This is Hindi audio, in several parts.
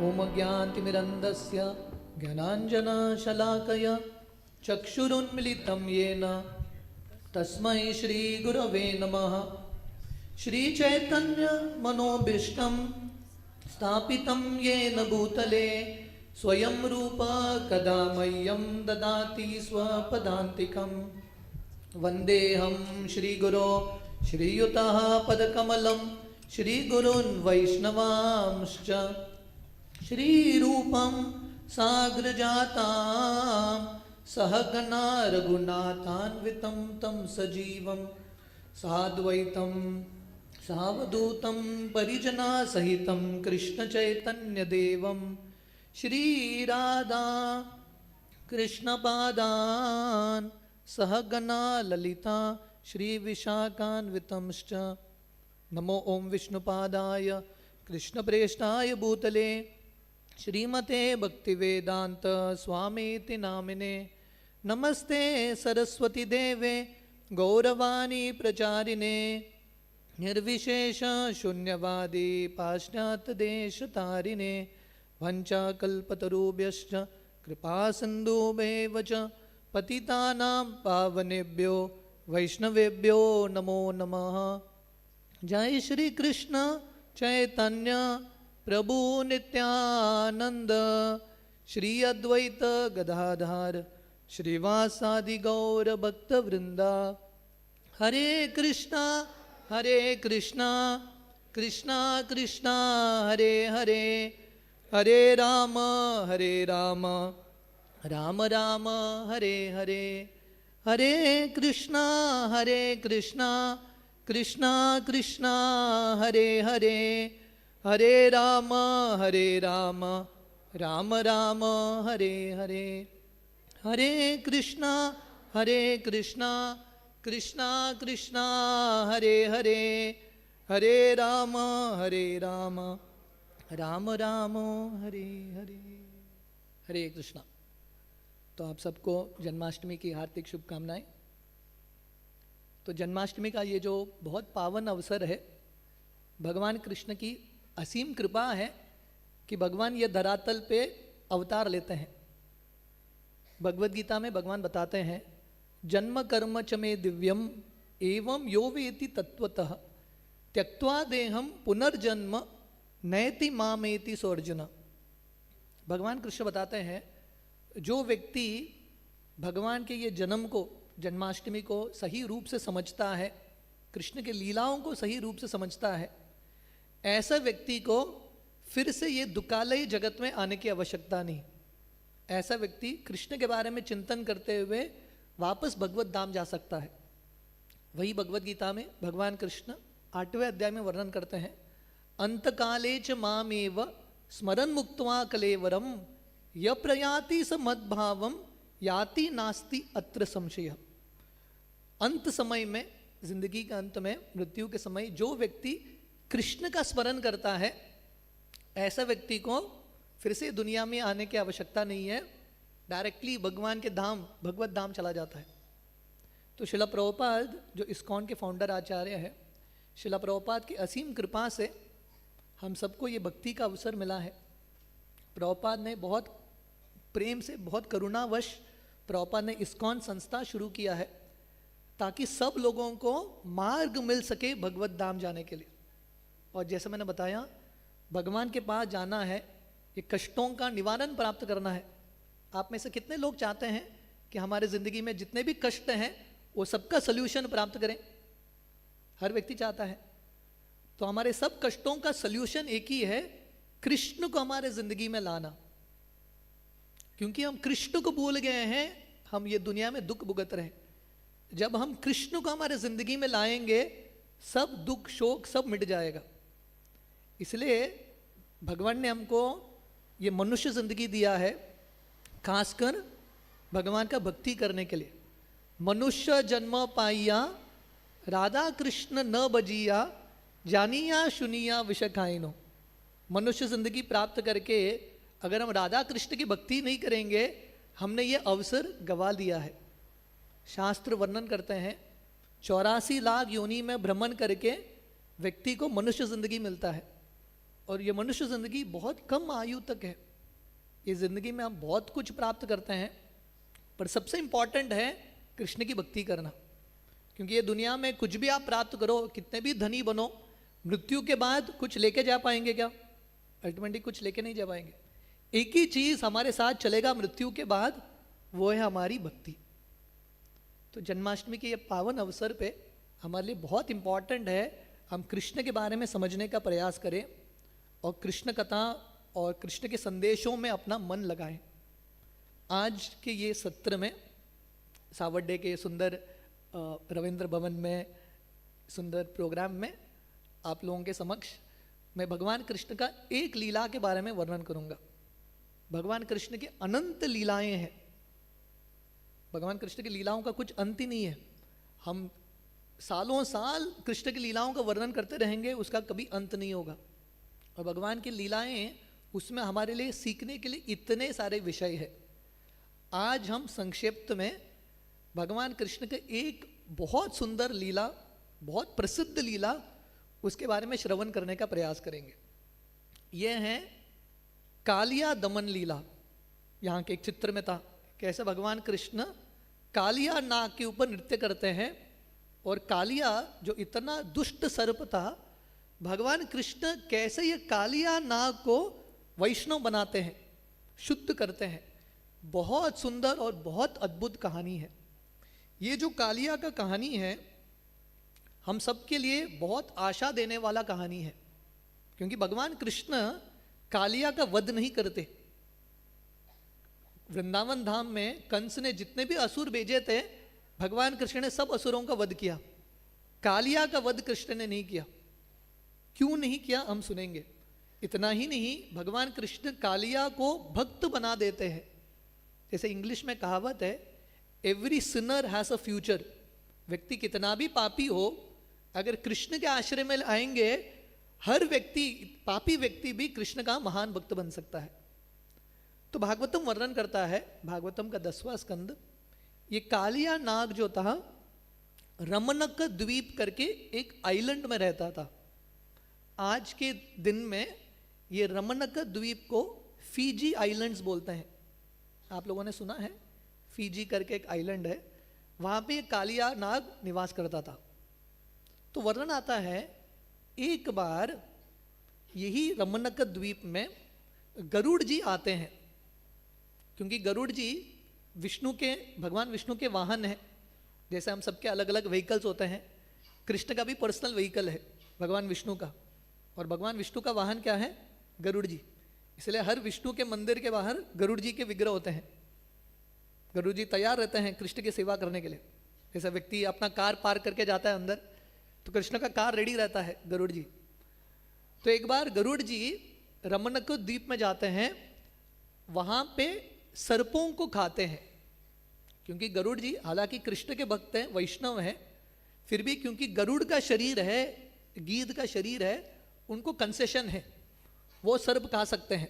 ओम ज्ञानतिमिरन्धस्य ज्ञानाञ्जनशलाकया चक्षुरुन्मिलितं येन तस्मै श्रीगुरवे नमः। श्रीचैतन्यमनोभीष्टं स्थापितं येन भूतले स्वयं रूप कदा मह्यं ददाति स्वपदान्तिकं। वन्देऽहं श्रीगुरो श्रीयुतः पदकमलं श्रीगुरून् वैष्णवांश्च श्रीरूपं साग्रजातां सहगना रघुनाथान्वितं तं सजीवं साद्वैतं सावधूतं परिजनसहितं कृष्णचैतन्यदेवं श्रीराधा कृष्णपादान् सहगना ललिता श्रीविशाखान्वितंश्च। नमो ओं विष्णुपादाय कृष्णप्रेष्ठाय भूतले श्रीमते भक्तिवेदांत स्वामीति नामिने। नमस्ते सरस्वती देवे गौरवाणी प्रचारिणे निर्विशेष शून्यवादी पाश्चात्यदेशतारिणे। वंचाकल्पतरुभ्यश्च कृपा सिन्धुभ्येव च पतितानां पावनेभ्यो वैष्णवेभ्यो नमो नमः। जय श्री कृष्ण चैतन्य प्रभु नित्यानंद श्री अद्वैत गदाधर श्रीवासादि गौर भक्त वृंदा। हरे कृष्णा कृष्णा कृष्णा हरे हरे, हरे राम राम राम हरे हरे। हरे कृष्णा कृष्णा कृष्णा हरे हरे, हरे राम राम राम हरे हरे। हरे कृष्णा कृष्णा कृष्णा हरे हरे, हरे राम राम राम हरे हरे। हरे कृष्णा। तो आप सबको जन्माष्टमी की हार्दिक शुभकामनाएं। तो जन्माष्टमी का ये जो बहुत पावन अवसर है, भगवान कृष्ण की असीम कृपा है कि भगवान ये धरातल पे अवतार लेते हैं। भगवद गीता में भगवान बताते हैं, जन्म कर्म च मे दिव्यम एवं यो वेति तत्वतः त्यक्त्वा देहम पुनर्जन्म नयति मामेति सोर्जुन। भगवान कृष्ण बताते हैं, जो व्यक्ति भगवान के ये जन्म को, जन्माष्टमी को सही रूप से समझता है, कृष्ण के लीलाओं को सही रूप से समझता है, ऐसा व्यक्ति को फिर से ये दुकालय जगत में आने की आवश्यकता नहीं। ऐसा व्यक्ति कृष्ण के बारे में चिंतन करते हुए वापस भगवत धाम जा सकता है। वही भगवत गीता में भगवान कृष्ण 8वें अध्याय में वर्णन करते हैं, अंतकाले च मामेव स्मरन् मुक्त्वा कलेवरम य प्रयाति स मद्भावम याति नास्ति अत्र संशय। अंत समय में, जिंदगी के अंत में, मृत्यु के समय जो व्यक्ति कृष्ण का स्मरण करता है, ऐसा व्यक्ति को फिर से दुनिया में आने की आवश्यकता नहीं है, डायरेक्टली भगवान के धाम, भगवत धाम चला जाता है। तो शिला प्रभुपाद जो इस्कॉन के फाउंडर आचार्य है, शिला प्रभुपाद की असीम कृपा से हम सबको ये भक्ति का अवसर मिला है। प्रभुपाद ने बहुत प्रेम से, बहुत करुणावश प्रभुपाद ने इस्कॉन संस्था शुरू किया है ताकि सब लोगों को मार्ग मिल सके भगवत धाम जाने के लिए। और जैसे मैंने बताया, भगवान के पास जाना है, ये कष्टों का निवारण प्राप्त करना है। आप में से कितने लोग चाहते हैं कि हमारे ज़िंदगी में जितने भी कष्ट हैं वो सबका सल्यूशन प्राप्त करें? हर व्यक्ति चाहता है। तो हमारे सब कष्टों का सल्यूशन एक ही है, कृष्ण को हमारे ज़िंदगी में लाना। क्योंकि हम कृष्ण को भूल गए हैं, हम ये दुनिया में दुख भुगत रहे। जब हम कृष्ण को हमारे ज़िंदगी में लाएंगे, सब दुख शोक सब मिट जाएगा। इसलिए भगवान ने हमको ये मनुष्य ज़िंदगी दिया है, खासकर भगवान का भक्ति करने के लिए। मनुष्य जन्म पाइया राधा कृष्ण न बजिया जानिया सुनिया विषय खाइनो। मनुष्य ज़िंदगी प्राप्त करके अगर हम राधा कृष्ण की भक्ति नहीं करेंगे, हमने ये अवसर गवा दिया है। शास्त्र वर्णन करते हैं 84 लाख योनि में भ्रमण करके व्यक्ति को मनुष्य जिंदगी मिलता है। और ये मनुष्य ज़िंदगी बहुत कम आयु तक है। ये ज़िंदगी में हम बहुत कुछ प्राप्त करते हैं, पर सबसे इम्पॉर्टेंट है कृष्ण की भक्ति करना। क्योंकि ये दुनिया में कुछ भी आप प्राप्त करो, कितने भी धनी बनो, मृत्यु के बाद कुछ लेके जा पाएंगे क्या? अल्टीमेटली कुछ लेके नहीं जा पाएंगे। एक ही चीज़ हमारे साथ चलेगा मृत्यु के बाद, वो है हमारी भक्ति। तो जन्माष्टमी के ये पावन अवसर पे हमारे लिए बहुत इम्पॉर्टेंट है हम कृष्ण के बारे में समझने का प्रयास करें और कृष्ण कथा और कृष्ण के संदेशों में अपना मन लगाएं। आज के ये सत्र में, सावड्डे के सुंदर रविंद्र भवन में सुंदर प्रोग्राम में आप लोगों के समक्ष मैं भगवान कृष्ण का एक लीला के बारे में वर्णन करूंगा। भगवान कृष्ण की अनंत लीलाएं हैं। भगवान कृष्ण की लीलाओं का कुछ अंत ही नहीं है। हम सालों साल कृष्ण की लीलाओं का वर्णन करते रहेंगे, उसका कभी अंत नहीं होगा। और भगवान की लीलाएं, उसमें हमारे लिए सीखने के लिए इतने सारे विषय है। आज हम संक्षिप्त में भगवान कृष्ण के एक बहुत सुंदर लीला, बहुत प्रसिद्ध लीला, उसके बारे में श्रवण करने का प्रयास करेंगे। यह है कालिया दमन लीला। यहाँ के एक चित्र में था कैसे भगवान कृष्ण कालिया नाग के ऊपर नृत्य करते हैं। और कालिया जो इतना दुष्ट सर्प था, भगवान कृष्ण कैसे ये कालिया नाग को वैष्णव बनाते हैं, शुद्ध करते हैं। बहुत सुंदर और बहुत अद्भुत कहानी है। ये जो कालिया का कहानी है, हम सबके लिए बहुत आशा देने वाला कहानी है। क्योंकि भगवान कृष्ण कालिया का वध नहीं करते। वृंदावन धाम में कंस ने जितने भी असुर भेजे थे, भगवान कृष्ण ने सब असुरों का वध किया। कालिया का वध कृष्ण ने नहीं किया। क्यों नहीं किया हम सुनेंगे। इतना ही नहीं, भगवान कृष्ण कालिया को भक्त बना देते हैं। जैसे इंग्लिश में कहावत है, every Sinner has a future. व्यक्ति कितना भी पापी हो, अगर कृष्ण के आश्रय में आएंगे, हर व्यक्ति, पापी व्यक्ति भी कृष्ण का महान भक्त बन सकता है। तो भागवतम वर्णन करता है, भागवतम का 10वां स्कंद, ये कालिया नाग जो था, रमनक द्वीप करके एक आइलैंड में रहता था। आज के दिन में ये रमनक द्वीप को फीजी आइलैंड्स बोलते हैं। आप लोगों ने सुना है, फीजी करके एक आइलैंड है, वहाँ पे कालिया नाग निवास करता था। तो वर्णन आता है, एक बार यही रमनक द्वीप में गरुड़ जी आते हैं। क्योंकि गरुड़ जी विष्णु के, भगवान विष्णु के वाहन हैं। जैसे हम सबके अलग अलग व्हीकल्स होते हैं, कृष्ण का भी पर्सनल व्हीकल है भगवान विष्णु का। और भगवान विष्णु का वाहन क्या है? गरुड़ जी। इसलिए हर विष्णु के मंदिर के बाहर गरुड़ जी के विग्रह होते हैं। गरुड़ जी तैयार रहते हैं कृष्ण की सेवा करने के लिए। जैसा व्यक्ति अपना कार पार्क करके जाता है अंदर, तो कृष्ण का कार रेडी रहता है गरुड़ जी। तो एक बार गरुड़ जी रमनक द्वीप में जाते हैं, वहाँ पे सर्पों को खाते हैं। क्योंकि गरुड़ जी हालांकि कृष्ण के भक्त हैं, वैष्णव हैं, फिर भी क्योंकि गरुड़ का शरीर है, गीध का शरीर है, उनको कंसेशन है, वो सर्प खा सकते हैं।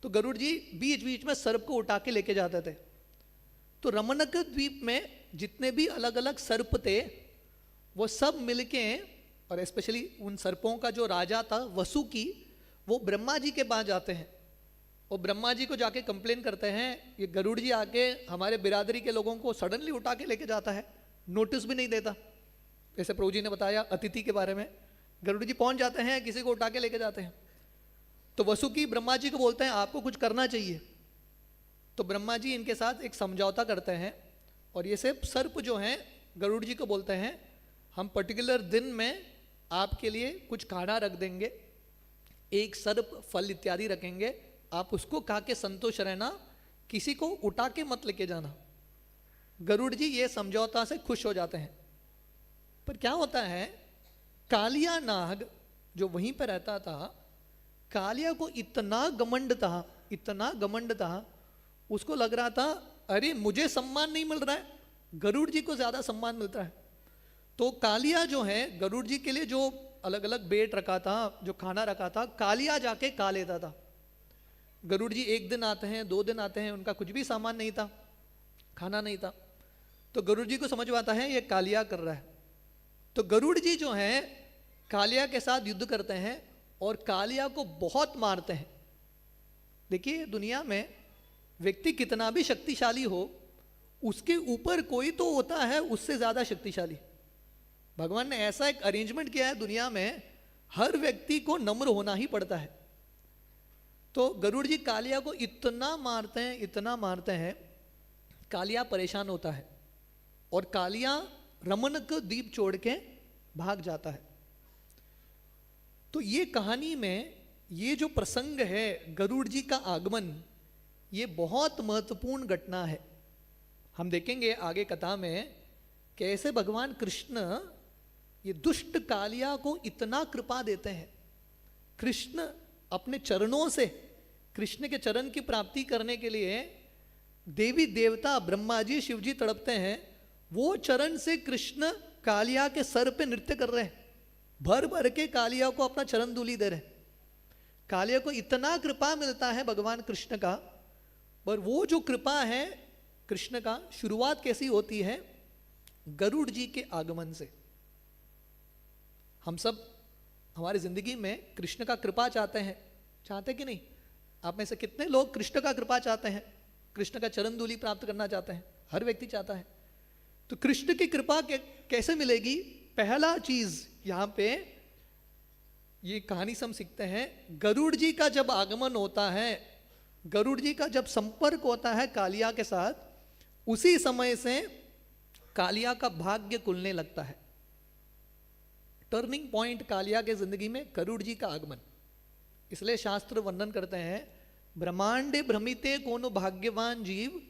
तो गरुड़ जी बीच बीच में सर्प को उठा के लेके जाते थे। तो रमनक द्वीप में जितने भी अलग अलग सर्प थे, वो सब मिलके, और स्पेशली उन सर्पों का जो राजा था वसुकी, वो ब्रह्मा जी के पास जाते हैं। और ब्रह्मा जी को जाके कंप्लेन करते हैं, ये गरुड़ जी आके हमारे बिरादरी के लोगों को सडनली उठा के लेके जाता है, नोटिस भी नहीं देता। जैसे प्रभु जी ने बताया अतिथि के बारे में, गरुड़ जी पहुंच जाते हैं, किसी को उठा के लेके जाते हैं। तो वसुकी ब्रह्मा जी को बोलते हैं आपको कुछ करना चाहिए। तो ब्रह्मा जी इनके साथ एक समझौता करते हैं, और ये सिर्फ सर्प जो हैं गरुड़ जी को बोलते हैं, हम पर्टिकुलर दिन में आपके लिए कुछ खाना रख देंगे, एक सर्प फल इत्यादि रखेंगे, आप उसको खा के संतोष रहना, किसी को उठा के मत लेके जाना। गरुड़ जी ये समझौता से खुश हो जाते हैं। पर क्या होता है, कालिया नाग जो वहीं पर रहता था, कालिया को इतना घमंड था, इतना घमंड था, उसको लग रहा था अरे मुझे सम्मान नहीं मिल रहा है, गरुड़ जी को ज्यादा सम्मान मिलता है। तो कालिया जो है, गरुड़ जी के लिए जो अलग अलग बेट रखा था, जो खाना रखा था, कालिया जाके खा लेता था। गरुड़ जी एक दिन आते हैं, 2 दिन आते हैं, उनका कुछ भी सामान नहीं था, खाना नहीं था। तो गरुड़ जी को समझ में आता है ये कालिया कर रहा है। तो गरुड़ जी जो है कालिया के साथ युद्ध करते हैं, और कालिया को बहुत मारते हैं। देखिए दुनिया में व्यक्ति कितना भी शक्तिशाली हो, उसके ऊपर कोई तो होता है उससे ज्यादा शक्तिशाली। भगवान ने ऐसा एक अरेंजमेंट किया है दुनिया में, हर व्यक्ति को नम्र होना ही पड़ता है। तो गरुड़ जी कालिया को इतना मारते हैं, इतना मारते हैं, कालिया परेशान होता है और कालिया रमन को द्वीप छोड़ के भाग जाता है। तो ये कहानी में ये जो प्रसंग है गरुड़ जी का आगमन, ये बहुत महत्वपूर्ण घटना है। हम देखेंगे आगे कथा में कैसे भगवान कृष्ण ये दुष्ट कालिया को इतना कृपा देते हैं। कृष्ण अपने चरणों से, कृष्ण के चरण की प्राप्ति करने के लिए देवी देवता ब्रह्मा जी शिव जी तड़पते हैं, वो चरण से कृष्ण कालिया के सर पे नृत्य कर रहे हैं, भर भर के कालिया को अपना चरण धूलि दे रहे हैं। कालिया को इतना कृपा मिलता है भगवान कृष्ण का। पर वो जो कृपा है कृष्ण का, शुरुआत कैसी होती है? गरुड़ जी के आगमन से। हम सब हमारी जिंदगी में कृष्ण का कृपा चाहते हैं, चाहते कि नहीं? आप में से कितने लोग कृष्ण का कृपा चाहते हैं, कृष्ण का चरण धूलि प्राप्त करना चाहते हैं? हर व्यक्ति चाहता है। तो कृष्ण की कृपा कैसे मिलेगी? पहला चीज यहां पे ये कहानी से हम सीखते हैं, गरुड़ जी का जब आगमन होता है, गरुड़ जी का जब संपर्क होता है कालिया के साथ, उसी समय से कालिया का भाग्य खुलने लगता है। टर्निंग पॉइंट कालिया के जिंदगी में गरुड़ जी का आगमन। इसलिए शास्त्र वर्णन करते हैं, ब्रह्मांडे भ्रमिते कोनो भाग्यवान जीव,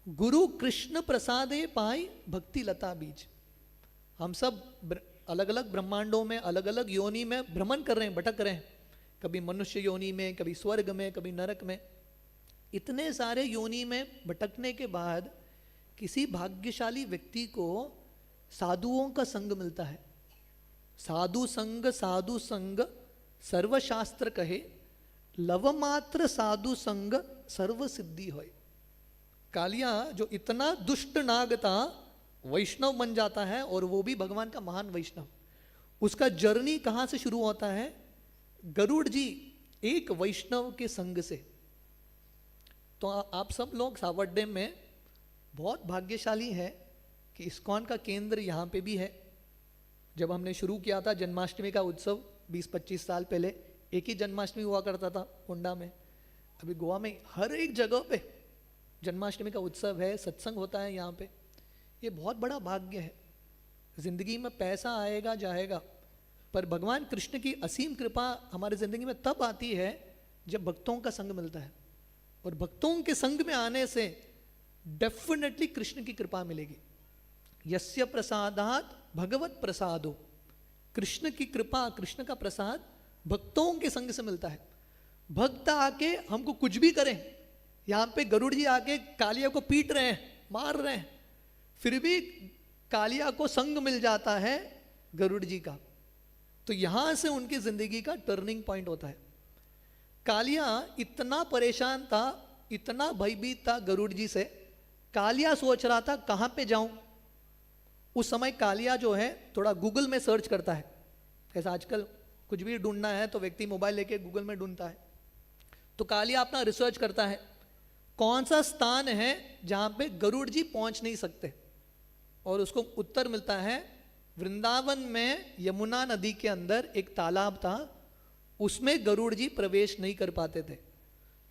गुरु कृष्ण प्रसादे पाई भक्ति लता बीज। हम सब अलग अलग ब्रह्मांडों में, अलग अलग योनि में भ्रमण कर रहे हैं, भटक रहे हैं, कभी मनुष्य योनि में, कभी स्वर्ग में, कभी नरक में। इतने सारे योनि में भटकने के बाद किसी भाग्यशाली व्यक्ति को साधुओं का संग मिलता है। साधु संग सर्वशास्त्र कहे, लव मात्र साधु संग सर्व सिद्धि होय। कालिया जो इतना दुष्ट नाग था, वैष्णव बन जाता है, और वो भी भगवान का महान वैष्णव। उसका जर्नी कहां से शुरू होता है? गरुड़ जी एक वैष्णव के संग से। तो आप सब लोग सावड्डे में बहुत भाग्यशाली है कि इस्कॉन का केंद्र यहाँ पे भी है। जब हमने शुरू किया था जन्माष्टमी का उत्सव 20-25 साल पहले, एक ही जन्माष्टमी हुआ करता था होंडा में। अभी गोवा में हर एक जगह पे जन्माष्टमी का उत्सव है, सत्संग होता है यहाँ पे। ये बहुत बड़ा भाग्य है। जिंदगी में पैसा आएगा जाएगा, पर भगवान कृष्ण की असीम कृपा हमारी जिंदगी में तब आती है जब भक्तों का संग मिलता है। और भक्तों के संग में आने से डेफिनेटली कृष्ण की कृपा मिलेगी। यस्य प्रसादात भगवत प्रसादो। कृष्ण की कृपा, कृष्ण का प्रसाद भक्तों के संग से मिलता है। भक्त आके हमको कुछ भी करें, यहां पे गरुड़ जी आके कालिया को पीट रहे हैं, मार रहे हैं, फिर भी कालिया को संग मिल जाता है गरुड़ जी का। तो यहां से उनकी जिंदगी का टर्निंग पॉइंट होता है। कालिया इतना परेशान था, इतना भयभीत था गरुड़ जी से। कालिया सोच रहा था कहां पे जाऊं। उस समय कालिया जो है थोड़ा गूगल में सर्च करता है। ऐसा आजकल कुछ भी ढूंढना है तो व्यक्ति मोबाइल लेके गूगल में ढूंढता है। तो कालिया अपना रिसर्च करता है, कौन सा स्थान है जहां पे गरुड़ जी पहुंच नहीं सकते। और उसको उत्तर मिलता है, वृंदावन में यमुना नदी के अंदर एक तालाब था, उसमें गरुड़ जी प्रवेश नहीं कर पाते थे।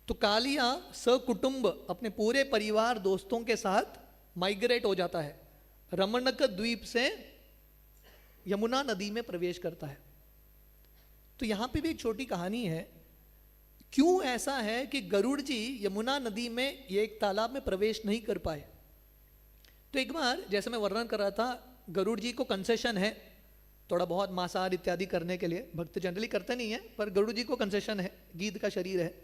तो कालिया सकुटुंब अपने पूरे परिवार दोस्तों के साथ माइग्रेट हो जाता है, रमणक द्वीप से यमुना नदी में प्रवेश करता है। तो यहां पे भी एक छोटी कहानी है, क्यों ऐसा है कि गरुड़ जी यमुना नदी में ये एक तालाब में प्रवेश नहीं कर पाए। तो एक बार जैसे मैं वर्णन कर रहा था, गरुड़ जी को कंसेशन है थोड़ा बहुत मांसाहार इत्यादि करने के लिए। भक्त जनरली करते नहीं है, पर गरुड़ जी को कंसेशन है, गीध का शरीर है।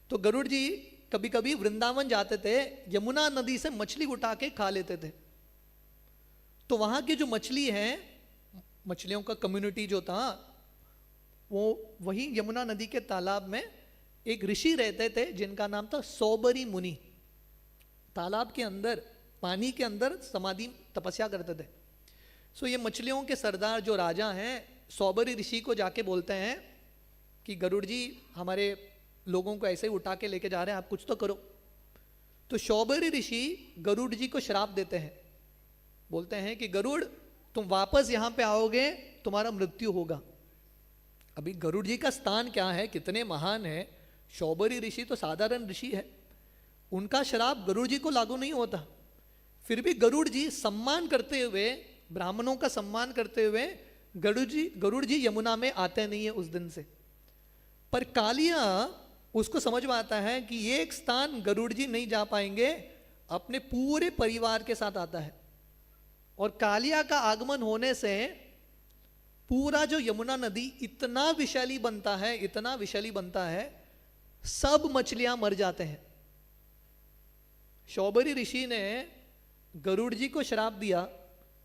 तो गरुड़ जी कभी कभी वृंदावन जाते थे, यमुना नदी से मछली उठा के खा लेते थे। तो वहां की जो मछली है, मछलियों का कम्युनिटी जो था, वो वही यमुना नदी के तालाब में एक ऋषि रहते थे जिनका नाम था सौबरी मुनि। तालाब के अंदर, पानी के अंदर समाधि तपस्या करते थे। सो ये मछलियों के सरदार जो राजा हैं, सौबरी ऋषि को जाके बोलते हैं कि गरुड़ जी हमारे लोगों को ऐसे ही उठा के लेके जा रहे हैं, आप कुछ तो करो। तो शौबरी ऋषि गरुड़ जी को श्राप देते हैं, बोलते हैं कि गरुड़ तुम वापस यहां पे आओगे, तुम्हारा मृत्यु होगा। अभी गरुड़ जी का स्थान क्या है, कितने महान है। शौबरी ऋषि तो साधारण ऋषि है, उनका श्राप गरुड़ जी को लागू नहीं होता। फिर भी गरुड़ जी सम्मान करते हुए, ब्राह्मणों का सम्मान करते हुए गरुड़ जी यमुना में आते नहीं है उस दिन से। पर कालिया उसको समझ में आता है कि एक स्थान गरुड़ जी नहीं जा पाएंगे, अपने पूरे परिवार के साथ आता है। और कालिया का आगमन होने से पूरा जो यमुना नदी इतना विशाली बनता है, इतना विशाली बनता है, सब मछलियां मर जाते हैं। शौबरी ऋषि ने गरुड़ जी को श्राप दिया,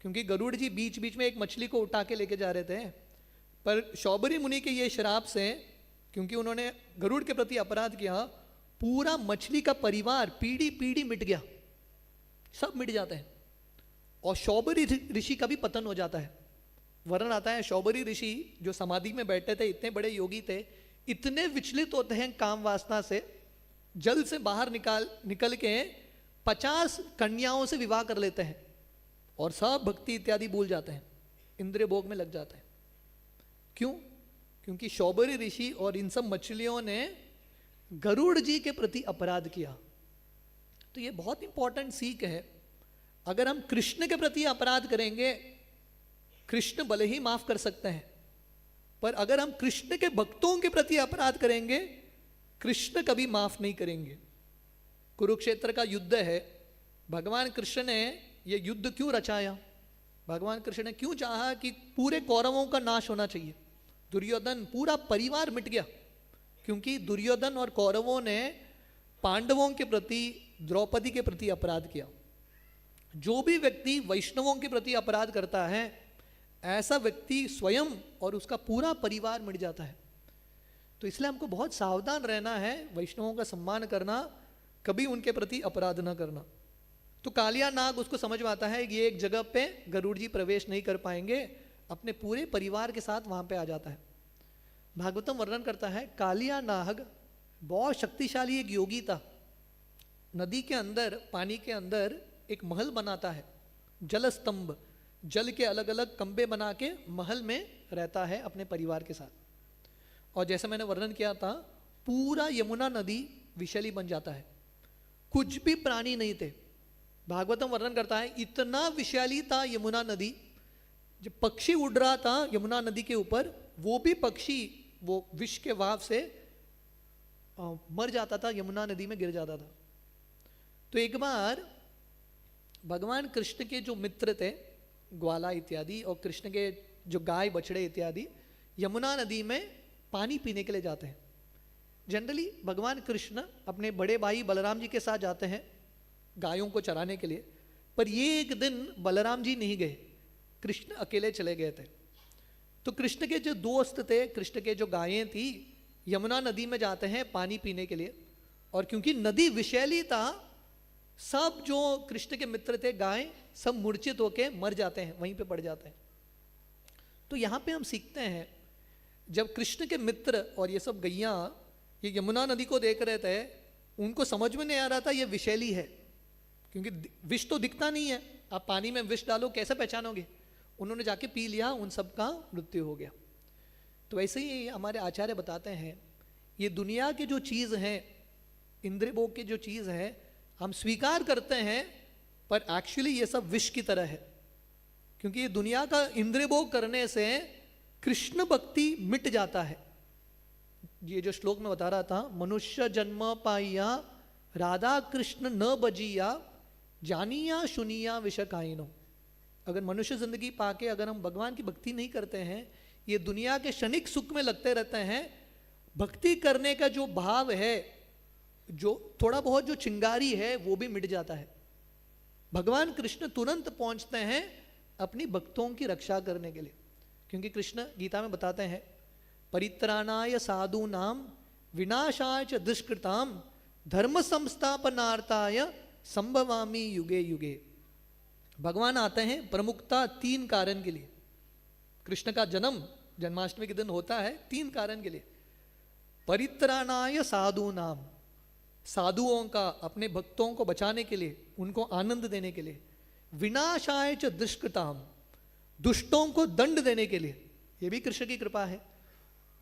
क्योंकि गरुड़ जी बीच बीच में एक मछली को उठा के लेके जा रहे थे। पर शौबरी मुनि के ये श्राप से, क्योंकि उन्होंने गरुड़ के प्रति अपराध किया, पूरा मछली का परिवार पीढ़ी पीढ़ी मिट गया, सब मिट जाते हैं। और शौबरी ऋषि का भी पतन हो जाता है। वर्णन आता है, शौबरी ऋषि जो समाधि में बैठे थे, इतने बड़े योगी थे, इतने विचलित होते हैं काम वासना से, जल से बाहर निकल के 50 कन्याओं से विवाह कर लेते हैं और सब भक्ति इत्यादि भूल जाते हैं, इंद्रिय भोग में लग जाते हैं। क्यों? क्योंकि शौबरी ऋषि और इन सब मछलियों ने गरुड़ जी के प्रति अपराध किया। तो ये बहुत इंपॉर्टेंट सीख है। अगर हम कृष्ण के प्रति अपराध करेंगे, कृष्ण भले ही माफ कर सकते हैं, पर अगर हम कृष्ण के भक्तों के प्रति अपराध करेंगे, कृष्ण कभी माफ नहीं करेंगे। कुरुक्षेत्र का युद्ध है, भगवान कृष्ण ने यह युद्ध क्यों रचाया? भगवान कृष्ण ने क्यों चाहा कि पूरे कौरवों का नाश होना चाहिए? दुर्योधन पूरा परिवार मिट गया, क्योंकि दुर्योधन और कौरवों ने पांडवों के प्रति, द्रौपदी के प्रति अपराध किया। जो भी व्यक्ति वैष्णवों के प्रति अपराध करता है, ऐसा व्यक्ति स्वयं और उसका पूरा परिवार मिट जाता है। तो इसलिए हमको बहुत सावधान रहना है, वैष्णवों का सम्मान करना, कभी उनके प्रति अपराध न करना। तो कालिया नाग उसको समझ में आता है कि ये एक जगह पे गरुड़ जी प्रवेश नहीं कर पाएंगे, अपने पूरे परिवार के साथ वहां पे आ जाता है। भागवतम वर्णन करता है, कालिया नाग बहुत शक्तिशाली एक योगी था। नदी के अंदर, पानी के अंदर एक महल बनाता है, जल स्तंभ, जल के अलग अलग कंबे बना के महल में रहता है अपने परिवार के साथ। और जैसे मैंने वर्णन किया था, पूरा यमुना नदी विषैली बन जाता है, कुछ भी प्राणी नहीं थे। भागवतम वर्णन करता है, इतना विषैली था यमुना नदी, जब पक्षी उड़ रहा था यमुना नदी के ऊपर, वो भी पक्षी वो विष के वाव से मर जाता था, यमुना नदी में गिर जाता था। तो एक बार भगवान कृष्ण के जो मित्र थे, ग्वाला इत्यादि, और कृष्ण के जो गाय बछड़े इत्यादि, यमुना नदी में पानी पीने के लिए जाते हैं। जनरली भगवान कृष्ण अपने बड़े भाई बलराम जी के साथ जाते हैं गायों को चराने के लिए, पर ये एक दिन बलराम जी नहीं गए, कृष्ण अकेले चले गए थे। तो कृष्ण के जो दोस्त थे, कृष्ण के जो गायें थी, यमुना नदी में जाते हैं पानी पीने के लिए, और क्योंकि नदी विषैली था, सब जो कृष्ण के मित्र थे गाय, सब मूर्छित होकर मर जाते हैं, वहीं पे पड़ जाते हैं। तो यहाँ पे हम सीखते हैं, जब कृष्ण के मित्र और ये सब गैया ये यमुना नदी को देख रहे थे, उनको समझ में नहीं आ रहा था ये विषैली है, क्योंकि विष तो दिखता नहीं है, आप पानी में विष डालो कैसे पहचानोगे? उन्होंने जाके पी लिया, उन सब का मृत्यु हो गया। तो ऐसे ही हमारे आचार्य बताते हैं, ये दुनिया की जो चीज़ है, इंद्रिय भोग की जो चीज़ है, हम स्वीकार करते हैं, पर एक्चुअली ये सब विष की तरह है, क्योंकि ये दुनिया का इंद्रिय भोग करने से कृष्ण भक्ति मिट जाता है। ये जो श्लोक में बता रहा था, मनुष्य जन्म पाइया राधा कृष्ण न बजिया जानिया सुनिया विषकाइनो। अगर मनुष्य जिंदगी पाके अगर हम भगवान की भक्ति नहीं करते हैं, ये दुनिया के क्षणिक सुख में लगते रहते हैं, भक्ति करने का जो भाव है, जो थोड़ा बहुत जो चिंगारी है, वो भी मिट जाता है। भगवान कृष्ण तुरंत पहुंचते हैं अपनी भक्तों की रक्षा करने के लिए, क्योंकि कृष्ण गीता में बताते हैं, परित्राणाय साधूनाम विनाशाय च दुष्कृताम धर्म संस्थापनार्थाय संभवामि युगे युगे। भगवान आते हैं प्रमुखता 3 कारण के लिए। कृष्ण का जन्म जन्माष्टमी के दिन होता है 3 कारण के लिए। परित्राणाय साधु नाम, साधुओं का, अपने भक्तों को बचाने के लिए, उनको आनंद देने के लिए, विनाशाय च दुष्कृताम, दुष्टों को दंड देने के लिए, ये भी कृष्ण की कृपा है।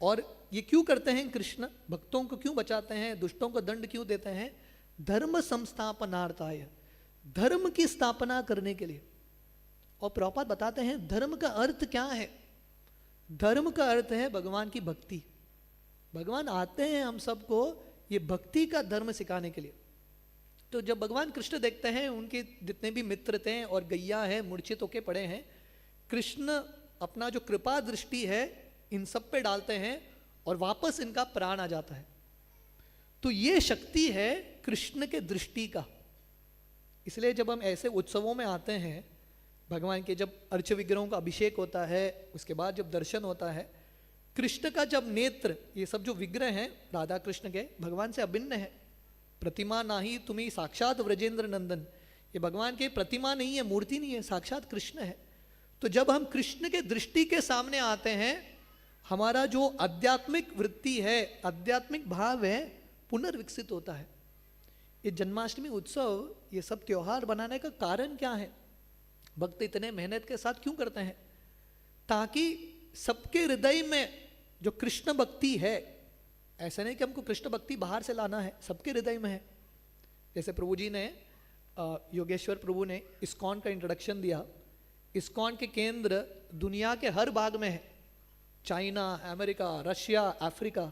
और ये क्यों करते हैं कृष्ण, भक्तों को क्यों बचाते हैं, दुष्टों को दंड क्यों देते हैं? धर्म संस्थापनार्थाय, धर्म की स्थापना करने के लिए। और प्रभुपाद बताते हैं धर्म का अर्थ क्या है। धर्म का अर्थ है भगवान की भक्ति। भगवान आते हैं हम सबको ये भक्ति का धर्म सिखाने के लिए। तो जब भगवान कृष्ण देखते हैं, उनके जितने भी मित्र थे और गैया है मूर्छित होके पड़े हैं, कृष्ण अपना जो कृपा दृष्टि है इन सब पे डालते हैं और वापस इनका प्राण आ जाता है। तो ये शक्ति है कृष्ण के दृष्टि का। इसलिए जब हम ऐसे उत्सवों में आते हैं, भगवान के जब अर्च विग्रहों का अभिषेक होता है, उसके बाद जब दर्शन होता है, कृष्ण का जब नेत्र, ये सब जो विग्रह हैं राधा कृष्ण के, भगवान से अभिन्न है। प्रतिमा नाही तुम्ही साक्षात व्रजेंद्र नंदन, ये भगवान की प्रतिमा नहीं है, मूर्ति नहीं है, साक्षात कृष्ण है। तो जब हम कृष्ण के दृष्टि के सामने आते हैं, हमारा जो आध्यात्मिक वृत्ति है, आध्यात्मिक भाव है, पुनर्विकसित होता है। ये जन्माष्टमी उत्सव, ये सब त्योहार बनाने का कारण क्या है? भक्त इतने मेहनत के साथ क्यों करते हैं? ताकि सबके हृदय में जो कृष्ण भक्ति है, ऐसा नहीं कि हमको कृष्ण भक्ति बाहर से लाना है, सबके हृदय में है। जैसे प्रभु जी ने, योगेश्वर प्रभु ने इस्कॉन का इंट्रोडक्शन दिया। इस्कॉन के केंद्र दुनिया के हर भाग में है, चाइना, अमेरिका, रशिया, अफ्रीका,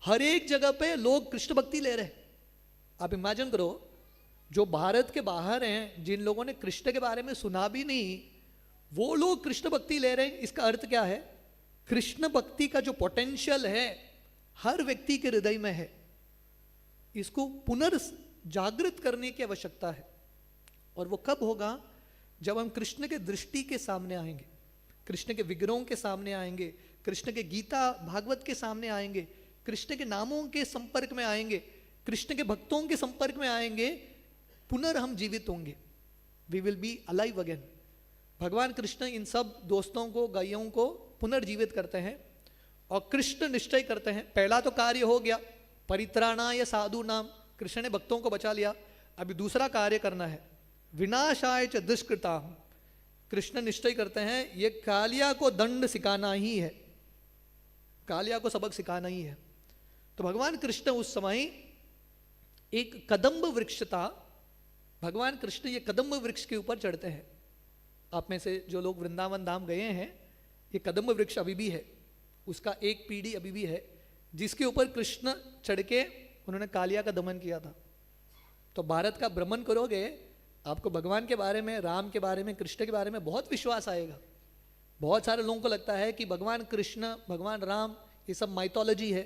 हर एक जगह पे लोग कृष्ण भक्ति ले रहे हैं। आप इमेजिन करो, जो भारत के बाहर हैं, जिन लोगों ने कृष्ण के बारे में सुना भी नहीं, वो लोग कृष्ण भक्ति ले रहे हैं। इसका अर्थ क्या है? कृष्ण भक्ति का जो पोटेंशियल है हर व्यक्ति के हृदय में है, इसको पुनर्जागृत करने की आवश्यकता है। और वो कब होगा? जब हम कृष्ण के दृष्टि के सामने आएंगे, कृष्ण के विग्रहों के सामने आएंगे, कृष्ण के गीता भागवत के सामने आएंगे, कृष्ण के नामों के संपर्क में आएंगे, कृष्ण के भक्तों के संपर्क में आएंगे, पुनर् हम जीवित होंगे। We will be alive again. भगवान कृष्ण इन सब दोस्तों को, गायों को पुनर्जीवित करते हैं और कृष्ण निश्चय करते हैं। पहला तो कार्य हो गया, परित्राणाय साधु नाम, कृष्ण ने भक्तों को बचा लिया। अभी दूसरा कार्य करना है, विनाशाय च दुष्कृताम। कृष्ण निश्चय करते हैं ये कालिया को दंड सिखाना ही है, कालिया को सबक सिखाना ही है। तो भगवान कृष्ण उस समय एक कदम्ब वृक्ष था, भगवान कृष्ण ये कदम्ब वृक्ष के ऊपर चढ़ते हैं। आप में से जो लोग वृंदावन धाम गए हैं, ये कदम्ब वृक्ष अभी भी है, उसका एक पीढ़ी अभी भी है, जिसके ऊपर कृष्ण चढ़ के उन्होंने कालिया का दमन किया था। तो भारत का भ्रमण करोगे, आपको भगवान के बारे में, राम के बारे में, कृष्ण के बारे में बहुत विश्वास आएगा। बहुत सारे लोगों को लगता है कि भगवान कृष्ण, भगवान राम ये सब माइथोलॉजी है,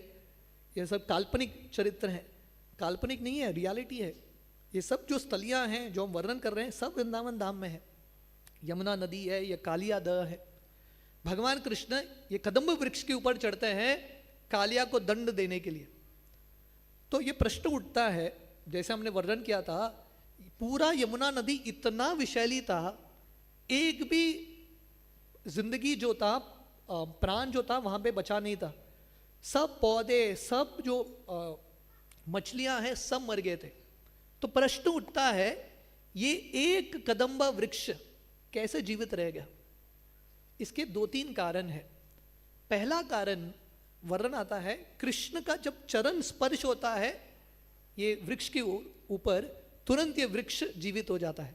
ये सब काल्पनिक चरित्र हैं। काल्पनिक नहीं है, रियलिटी है। ये सब जो स्थलियाँ हैं जो हम वर्णन कर रहे हैं, सब वृंदावन धाम में है। यमुना नदी है, ये कालिया दह है। भगवान कृष्ण ये कदम्ब वृक्ष के ऊपर चढ़ते हैं कालिया को दंड देने के लिए। तो ये प्रश्न उठता है, जैसे हमने वर्णन किया था, पूरा यमुना नदी इतना विशैली था, एक भी जिंदगी जो था, प्राण जो था वहां पे बचा नहीं था। सब पौधे, सब जो मछलियां हैं, सब मर गए थे। तो प्रश्न उठता है, ये एक कदम्ब वृक्ष कैसे जीवित रह गया? इसके 2-3 कारण है। पहला कारण वर्णन आता है, कृष्ण का जब चरण स्पर्श होता है ये वृक्ष के ऊपर, तुरंत ये वृक्ष जीवित हो जाता है।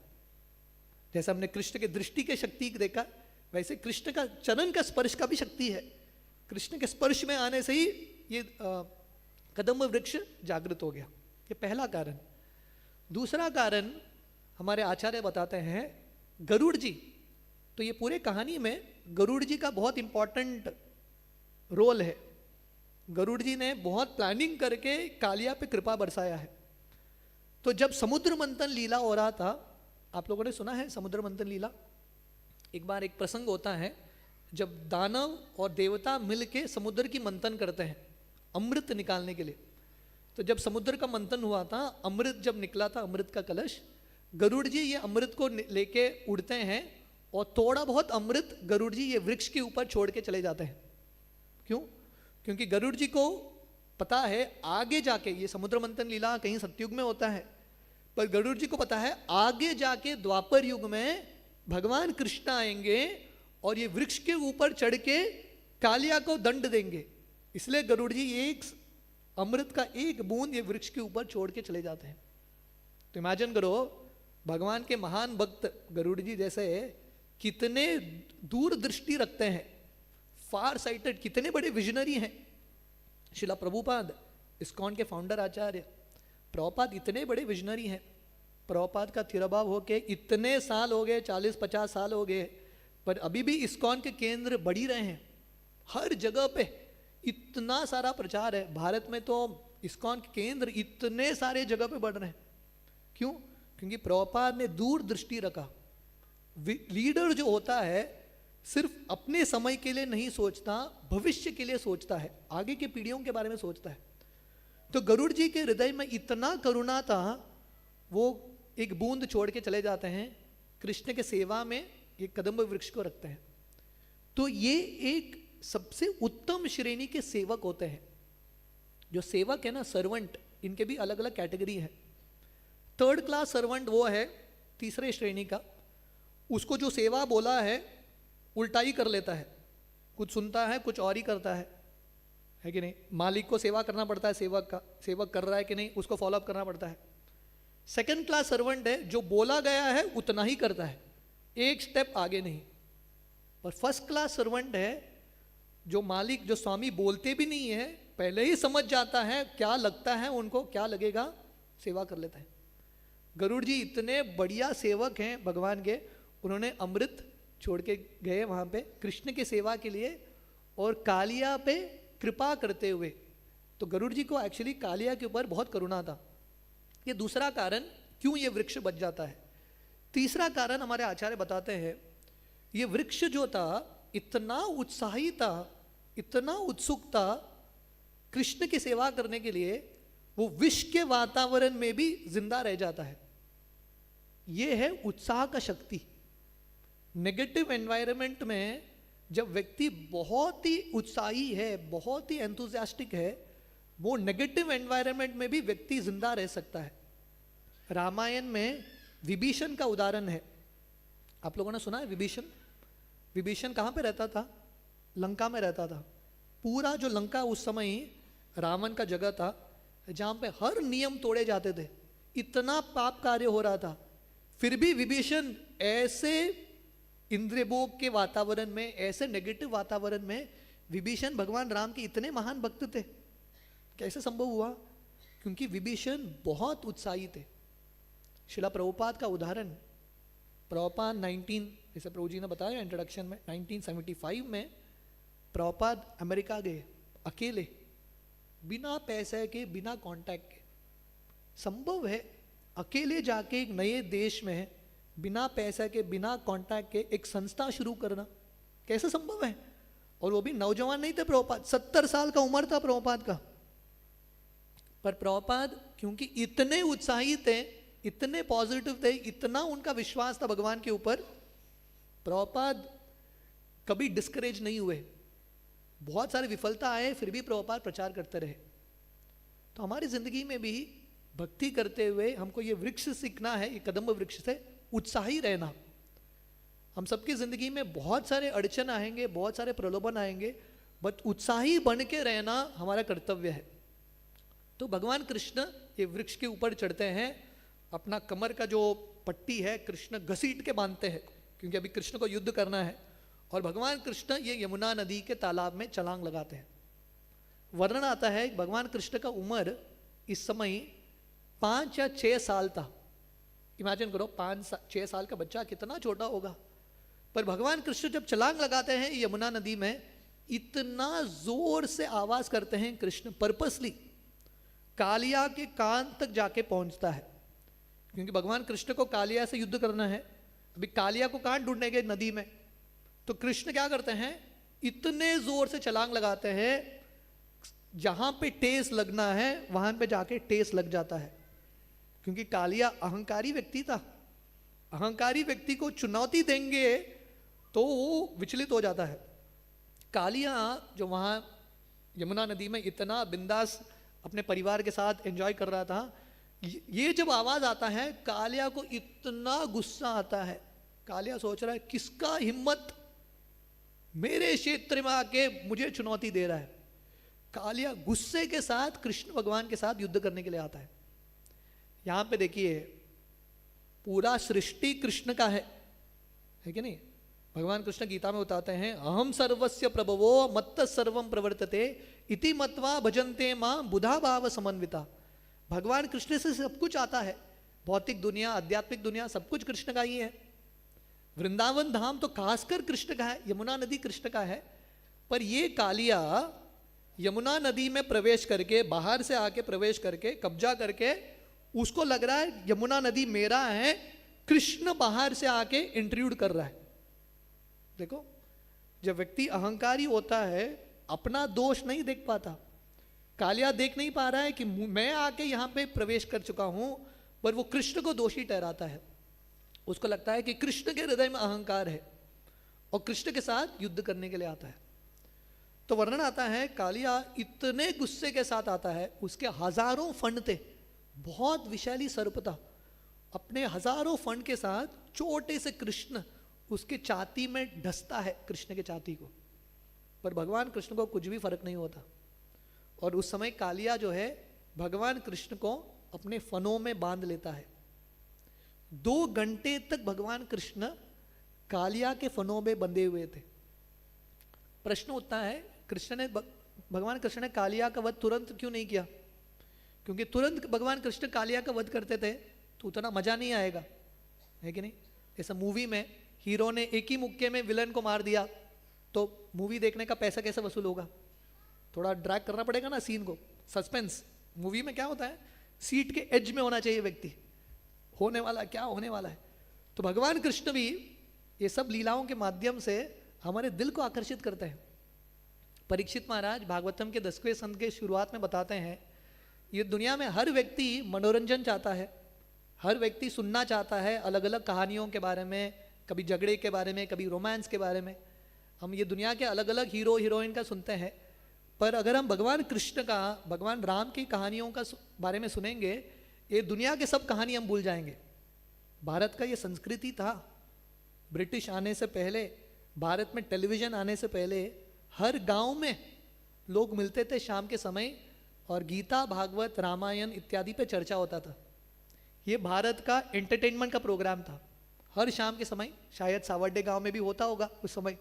जैसे हमने कृष्ण के दृष्टि के शक्ति देखा, वैसे कृष्ण का चरण का स्पर्श का भी शक्ति है। कृष्ण के स्पर्श में आने से ही ये कदम्ब वृक्ष जागृत हो गया। ये पहला कारण। दूसरा कारण हमारे आचार्य बताते हैं, गरुड़ जी। तो ये पूरे कहानी में गरुड़ जी का बहुत इंपॉर्टेंट रोल है। गरुड़ जी ने बहुत प्लानिंग करके कालिया पे कृपा बरसाया है। तो जब समुद्र मंथन लीला हो रहा था, आप लोगों ने सुना है समुद्र मंथन लीला? एक बार एक प्रसंग होता है जब दानव और देवता मिलके समुद्र की मंथन करते हैं अमृत निकालने के लिए। तो जब समुद्र का मंथन हुआ था, अमृत जब निकला था, अमृत का कलश, गरुड़ जी ये अमृत को लेके उड़ते हैं और थोड़ा बहुत अमृत गरुड़ जी ये वृक्ष के ऊपर छोड़ के चले जाते हैं। क्यों? क्योंकि गरुड़ जी को पता है आगे जाके, ये समुद्र मंथन लीला कहीं सतयुग में होता है, पर गरुड़ जी को पता है आगे जाके द्वापर युग में भगवान कृष्ण आएंगे और ये वृक्ष के ऊपर चढ़ के कालिया को दंड देंगे। इसलिए गरुड़ जी एक अमृत का एक बूंद ये वृक्ष के ऊपर छोड़ के चले जाते हैं। तो इमेजिन करो, भगवान के महान भक्त गरुड़ जी जैसे कितने दूरदृष्टि रखते हैं, फार साइटेड, कितने बड़े विजनरी हैं। शिला प्रभुपाद, इस्कॉन के फाउंडर आचार्य प्रभुपाद इतने बड़े विजनरी हैं। प्रभुपाद का तिरोभाव होके इतने साल हो गए, 40-50 साल हो गए, पर अभी भी इस्कॉन के केंद्र बढ़ ही रहे हैं। हर जगह पे इतना सारा प्रचार है। भारत में तो इस्कॉन के केंद्र इतने सारे जगह पे बढ़ रहे हैं। क्यों? क्योंकि प्रभुपाद ने दूरदृष्टि रखा। लीडर जो होता है सिर्फ अपने समय के लिए नहीं सोचता, भविष्य के लिए सोचता है, आगे की पीढ़ियों के बारे में सोचता है। तो गरुड़ जी के हृदय में इतना करुणा था, वो एक बूंद छोड़ के चले जाते हैं, कृष्ण के सेवा में ये कदम्ब वृक्ष को रखते हैं। तो ये एक सबसे उत्तम श्रेणी के सेवक होते हैं। जो सेवक है ना, सर्वेंट, इनके भी अलग अलग कैटेगरी है। 3rd क्लास सर्वेंट वो है तीसरे श्रेणी का, उसको जो सेवा बोला है उल्टा ही कर लेता है, कुछ सुनता है कुछ और ही करता है कि नहीं। मालिक को सेवा करना पड़ता है, सेवक का, सेवक कर रहा है कि नहीं उसको फॉलोअप करना पड़ता है। 2nd क्लास सर्वेंट है, जो बोला गया है उतना ही करता है, एक स्टेप आगे नहीं। और 1st क्लास सर्वेंट है, जो मालिक, जो स्वामी बोलते भी नहीं है, पहले ही समझ जाता है क्या लगता है उनको, क्या लगेगा, सेवा कर लेता है। गरुड़ जी इतने बढ़िया सेवक हैं भगवान के, उन्होंने अमृत छोड़ के गए वहाँ पे कृष्ण की सेवा के लिए और कालिया पे कृपा करते हुए। तो गरुड़ जी को एक्चुअली कालिया के ऊपर बहुत करुणा था। ये दूसरा कारण क्यों ये वृक्ष बच जाता है। तीसरा कारण हमारे आचार्य बताते हैं, ये वृक्ष जो था इतना उत्साही था, इतना उत्सुक था कृष्ण की सेवा करने के लिए, वो विष के वातावरण में भी जिंदा रह जाता है। ये है उत्साह का शक्ति। नेगेटिव एनवायरनमेंट में जब व्यक्ति बहुत ही उत्साही है, बहुत ही एंथुसियास्टिक है, वो नेगेटिव एनवायरनमेंट में भी व्यक्ति जिंदा रह सकता है। रामायण में विभीषण का उदाहरण है, आप लोगों ने सुना है विभीषण? विभीषण कहाँ पे रहता था? लंका में रहता था। पूरा जो लंका उस समय रावण का जगह था, जहाँ पे हर नियम तोड़े जाते थे, इतना पाप कार्य हो रहा था, फिर भी विभीषण ऐसे इंद्रभोग के वातावरण में, ऐसे नेगेटिव वातावरण में, विभीषण भगवान राम के इतने महान भक्त थे। कैसे संभव हुआ? क्योंकि विभीषण बहुत उत्साही थे। शिला प्रभुपाद का उदाहरण, प्रभुपाद 19, जैसे प्रभु जी ने बताया इंट्रोडक्शन में, 1975 में प्रभुपाद अमेरिका गए अकेले, बिना पैसे के, बिना कांटेक्ट के। संभव है अकेले जाके एक नए देश में बिना पैसे के, बिना कांटेक्ट के एक संस्था शुरू करना? कैसे संभव है? और वो भी नौजवान नहीं थे प्रभुपाद, 70 साल का उम्र था प्रभुपाद का। पर प्रभुपाद क्योंकि इतने उत्साही थे, इतने पॉजिटिव थे, इतना उनका विश्वास था भगवान के ऊपर, प्रभुपाद कभी डिस्करेज नहीं हुए। बहुत सारी विफलता आए, फिर भी प्रभुपाद प्रचार करते रहे। तो हमारी जिंदगी में भी भक्ति करते हुए हमको ये वृक्ष सीखना है, ये कदम्ब वृक्ष से उत्साही रहना। हम सबकी जिंदगी में बहुत सारे अड़चन आएंगे, बहुत सारे प्रलोभन आएंगे, बट उत्साही बन के रहना हमारा कर्तव्य है। तो भगवान कृष्ण ये वृक्ष के ऊपर चढ़ते हैं, अपना कमर का जो पट्टी है कृष्ण घसीट के बांधते हैं, क्योंकि अभी कृष्ण को युद्ध करना है, और भगवान कृष्ण ये यमुना नदी के तालाब में छलांग लगाते हैं। वर्णन आता है भगवान कृष्ण का उम्र इस समय 5 या 6 साल था। इमेजिन करो 5-6 साल का बच्चा कितना छोटा होगा। पर भगवान कृष्ण जब छलांग लगाते हैं यमुना नदी में, इतना जोर से आवाज करते हैं कृष्ण, पर्पसली कालिया के कान तक जाके पहुंचता है, क्योंकि भगवान कृष्ण को कालिया से युद्ध करना है। अभी कालिया को कहां ढूंढने गए? नदी में। तो कृष्ण क्या करते हैं? इतने जोर से छलांग लगाते हैं, जहां पे ठेस लगना है वहां पे जाके ठेस लग जाता है, क्योंकि कालिया अहंकारी व्यक्ति था। अहंकारी व्यक्ति को चुनौती देंगे तो वो विचलित हो जाता है। कालिया जो वहां यमुना नदी में इतना बिंदास अपने परिवार के साथ एंजॉय कर रहा था। ये जब आवाज आता है, कालिया को इतना गुस्सा आता है। कालिया सोच रहा है किसका हिम्मत मेरे क्षेत्र में आके मुझे चुनौती दे रहा है। कालिया गुस्से के साथ कृष्ण भगवान के साथ युद्ध करने के लिए आता है। यहां पे देखिए, पूरा सृष्टि कृष्ण का है कि नहीं? भगवान कृष्ण गीता में बताते हैं, अहम सर्वस्य प्रभवो मत्त सर्वम प्रवर्तते इति मत्वा भजन्ते मां बुधा भाव समन्विता। भगवान कृष्ण से सब कुछ आता है, भौतिक दुनिया, आध्यात्मिक दुनिया, सब कुछ कृष्ण का ही है। वृंदावन धाम तो खासकर कृष्ण का है, यमुना नदी कृष्ण का है। पर ये कालिया यमुना नदी में प्रवेश करके, बाहर से आके प्रवेश करके, कब्जा करके, उसको लग रहा है यमुना नदी मेरा है, कृष्ण बाहर से आके इंट्रूड कर रहा है। देखो, जब व्यक्ति अहंकारी होता है, अपना दोष नहीं देख पाता। कालिया देख नहीं पा रहा है कि मैं आके यहां पे प्रवेश कर चुका हूं, पर वो कृष्ण को दोषी ठहराता है। उसको लगता है कि कृष्ण के हृदय में अहंकार है और कृष्ण के साथ युद्ध करने के लिए आता है। तो वर्णन आता है, कालिया इतने गुस्से के साथ आता है, उसके हजारों फंड थे, बहुत विशाली सर्प था, अपने हजारों फंड के साथ छोटे से कृष्ण उसके छाती में ढसता है, कृष्ण के छाती को। पर भगवान कृष्ण को कुछ भी फर्क नहीं होता। और उस समय कालिया जो है भगवान कृष्ण को अपने फनों में बांध लेता है। 2 घंटे तक भगवान कृष्ण कालिया के फनों में बंधे हुए थे। प्रश्न उठता है, भगवान कृष्ण ने कालिया का वध तुरंत क्यों नहीं किया? क्योंकि तुरंत भगवान कृष्ण कालिया का वध करते थे तो उतना मजा नहीं आएगा, है कि नहीं? ऐसा मूवी में हीरो ने एक ही मुक्के में विलन को मार दिया तो मूवी देखने का पैसा कैसे वसूल होगा? थोड़ा ड्रैग करना पड़ेगा ना सीन को, सस्पेंस। मूवी में क्या होता है, सीट के एज में होना चाहिए व्यक्ति, होने वाला क्या होने वाला है। तो भगवान कृष्ण भी ये सब लीलाओं के माध्यम से हमारे दिल को आकर्षित करते हैं। परीक्षित महाराज भागवतम के 10वें संध के शुरुआत में बताते हैं, ये दुनिया में हर व्यक्ति मनोरंजन चाहता है, हर व्यक्ति सुनना चाहता है अलग अलग कहानियों के बारे में, कभी झगड़े के बारे में, कभी रोमांस के बारे में। हम ये दुनिया के अलग अलग हीरो हीरोइन का सुनते हैं, पर अगर हम भगवान कृष्ण का, भगवान राम की कहानियों का बारे में सुनेंगे, ये दुनिया के सब कहानी हम भूल जाएंगे। भारत का ये संस्कृति था, ब्रिटिश आने से पहले, भारत में टेलीविज़न आने से पहले हर गांव में लोग मिलते थे शाम के समय और गीता, भागवत, रामायण इत्यादि पे चर्चा होता था। ये भारत का एंटरटेनमेंट का प्रोग्राम था हर शाम के समय। शायद सावड्डे गांव में भी होता होगा उस समय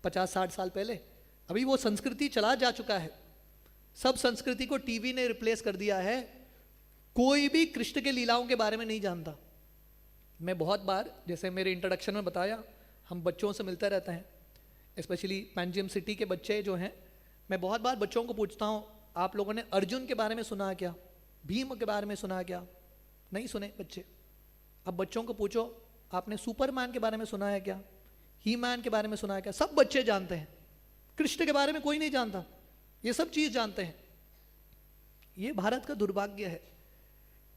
50-60 साल पहले। अभी वो संस्कृति चला जा चुका है, सब संस्कृति को टीवी ने रिप्लेस कर दिया है। कोई भी कृष्ण के लीलाओं के बारे में नहीं जानता। मैं बहुत बार, जैसे मेरे इंट्रोडक्शन में बताया, हम बच्चों से मिलते रहते हैं, स्पेशली पैंजियम सिटी के बच्चे जो हैं। मैं बहुत बार बच्चों को पूछता हूँ, आप लोगों ने अर्जुन के बारे में सुना क्या? भीम के बारे में सुना क्या? नहीं सुने बच्चे। अब बच्चों को पूछो, आपने सुपरमैन के बारे में सुना है क्या? ही मैन के बारे में सुना है क्या? सब बच्चे जानते हैं। कृष्ण के बारे में कोई नहीं जानता, ये सब चीज जानते हैं। ये भारत का दुर्भाग्य है।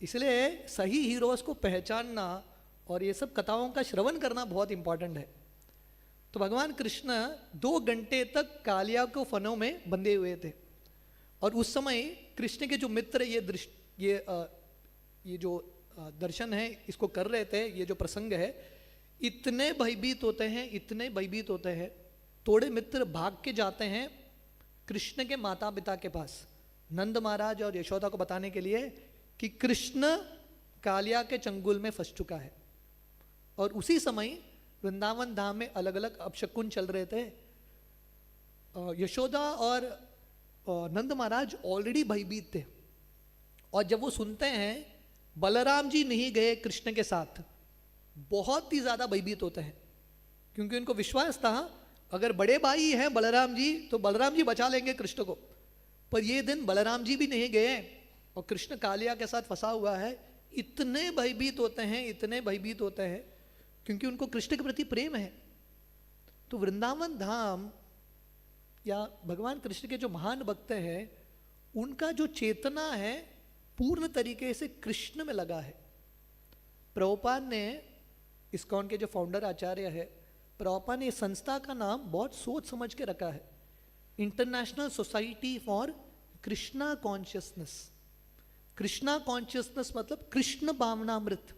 इसलिए सही हीरोज को पहचानना और ये सब कथाओं का श्रवण करना बहुत इंपॉर्टेंट है। तो भगवान कृष्ण 2 घंटे तक कालिया को फनों में बंधे हुए थे और उस समय कृष्ण के जो मित्र ये जो दर्शन है इसको कर रहे थे, ये जो प्रसंग है, इतने भयभीत होते हैं, इतने भयभीत होते हैं। थोड़े मित्र भाग के जाते हैं कृष्ण के माता पिता के पास, नंद महाराज और यशोदा को बताने के लिए कि कृष्ण कालिया के चंगुल में फंस चुका है। और उसी समय वृंदावन धाम में अलग अलग अपशकुन चल रहे थे। यशोदा और नंद महाराज ऑलरेडी भयभीत थे और जब वो सुनते हैं बलराम जी नहीं गए कृष्ण के साथ, बहुत ही ज्यादा भयभीत होते हैं, क्योंकि उनको विश्वास था अगर बड़े भाई हैं बलराम जी तो बलराम जी बचा लेंगे कृष्ण को। पर ये दिन बलराम जी भी नहीं गए और कृष्ण कालिया के साथ फंसा हुआ है। इतने भयभीत होते हैं, इतने भयभीत होते हैं, क्योंकि उनको कृष्ण के प्रति प्रेम है। तो वृंदावन धाम या भगवान कृष्ण के जो महान भक्त हैं, उनका जो चेतना है पूर्ण तरीके से कृष्ण में लगा है। प्रभुपाद ने, इस्कॉन के जो फाउंडर आचार्य है, प्रभुपाद ने इस संस्था का नाम बहुत सोच समझ के रखा है। International society for Krishna consciousness. Krishna consciousness मतलब कृष्ण भावनामृत।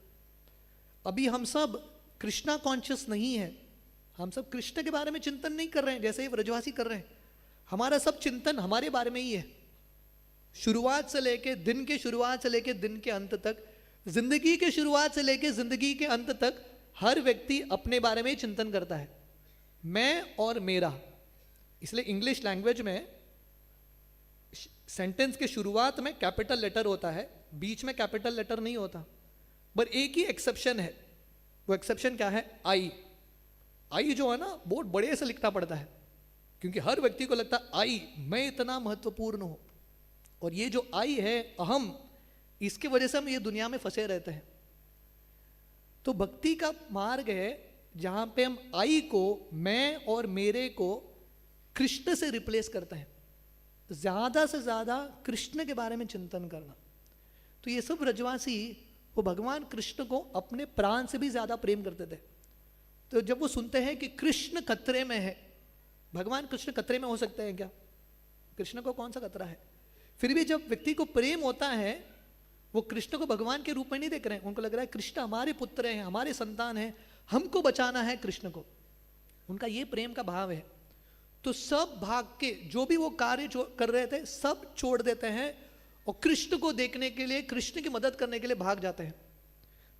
अभी हम सब कृष्णा कॉन्शियस नहीं है, हम सब कृष्ण के बारे में चिंतन नहीं कर रहे हैं जैसे ये व्रजवासी कर रहे हैं। हमारा सब चिंतन हमारे बारे में ही है, शुरुआत से लेके दिन के शुरुआत से लेके दिन के अंत तक, जिंदगी के शुरुआत से लेके जिंदगी के अंत तक हर व्यक्ति अपने बारे में ही चिंतन करता है, मैं और मेरा। इसलिए इंग्लिश लैंग्वेज में सेंटेंस के शुरुआत में कैपिटल लेटर होता है, बीच में कैपिटल लेटर नहीं होता। पर एक ही एक्सेप्शन है, वो एक्सेप्शन क्या है? आई। आई जो है ना बहुत बड़े से लिखना पड़ता है, क्योंकि हर व्यक्ति को लगता है आई मैं इतना महत्वपूर्ण हूं, और ये जो आई है अहम, इसकी वजह से हम ये दुनिया में फंसे रहते हैं। तो भक्ति का मार्ग है जहां पे हम आई को, मैं और मेरे को कृष्ण से रिप्लेस करते हैं, ज्यादा से ज्यादा कृष्ण के बारे में चिंतन करना। तो ये सब ब्रजवासी वो भगवान कृष्ण को अपने प्राण से भी ज्यादा प्रेम करते थे। तो जब वो सुनते हैं कि कृष्ण खतरे में है, भगवान कृष्ण खतरे में हो सकते हैं क्या? कृष्ण को कौन सा खतरा है? फिर भी जब व्यक्ति को प्रेम होता है, वो कृष्ण को भगवान के रूप में नहीं देख रहे हैं, उनको लग रहा है कृष्ण हमारे पुत्र हैं, हमारे संतान हैं, हमको बचाना है कृष्ण को। उनका ये प्रेम का भाव है। तो सब भाग के जो भी वो कार्य कर रहे थे सब छोड़ देते हैं और कृष्ण को देखने के लिए, कृष्ण की मदद करने के लिए भाग जाते हैं।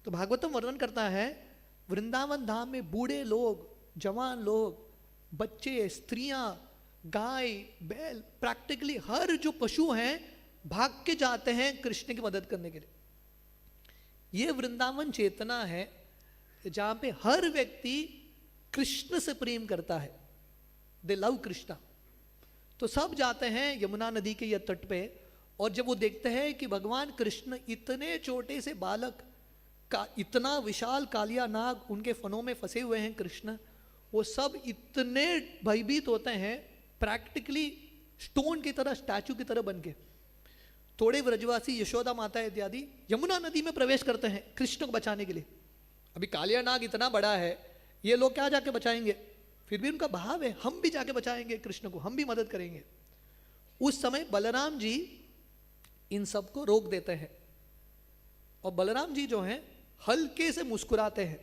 तो भागवतम वर्णन करता है वृंदावन धाम में बूढ़े लोग, जवान लोग, बच्चे, स्त्रियां, गाय, बैल, प्रैक्टिकली हर जो पशु हैं भाग के जाते हैं कृष्ण की मदद करने के लिए। ये वृंदावन चेतना है जहां पे हर व्यक्ति कृष्ण से प्रेम करता है, दे लव कृष्णा। तो सब जाते हैं यमुना नदी के ये तट पे, और जब वो देखते हैं कि भगवान कृष्ण इतने छोटे से बालक का, इतना विशाल कालिया नाग उनके फनों में फंसे हुए हैं कृष्ण, वो सब इतने भयभीत होते हैं, प्रैक्टिकली स्टोन की तरह, स्टैचू की तरह बन के। थोड़े व्रजवासी यशोदा माता इत्यादि यमुना नदी में प्रवेश करते हैं कृष्ण को बचाने के लिए। अभी कालिया नाग इतना बड़ा है, ये लोग क्या जाके बचाएंगे? फिर भी उनका भाव है हम भी जाके बचाएंगे कृष्ण को, हम भी मदद करेंगे। उस समय बलराम जी इन सबको रोक देते हैं, और बलराम जी जो हैं हल्के से मुस्कुराते हैं।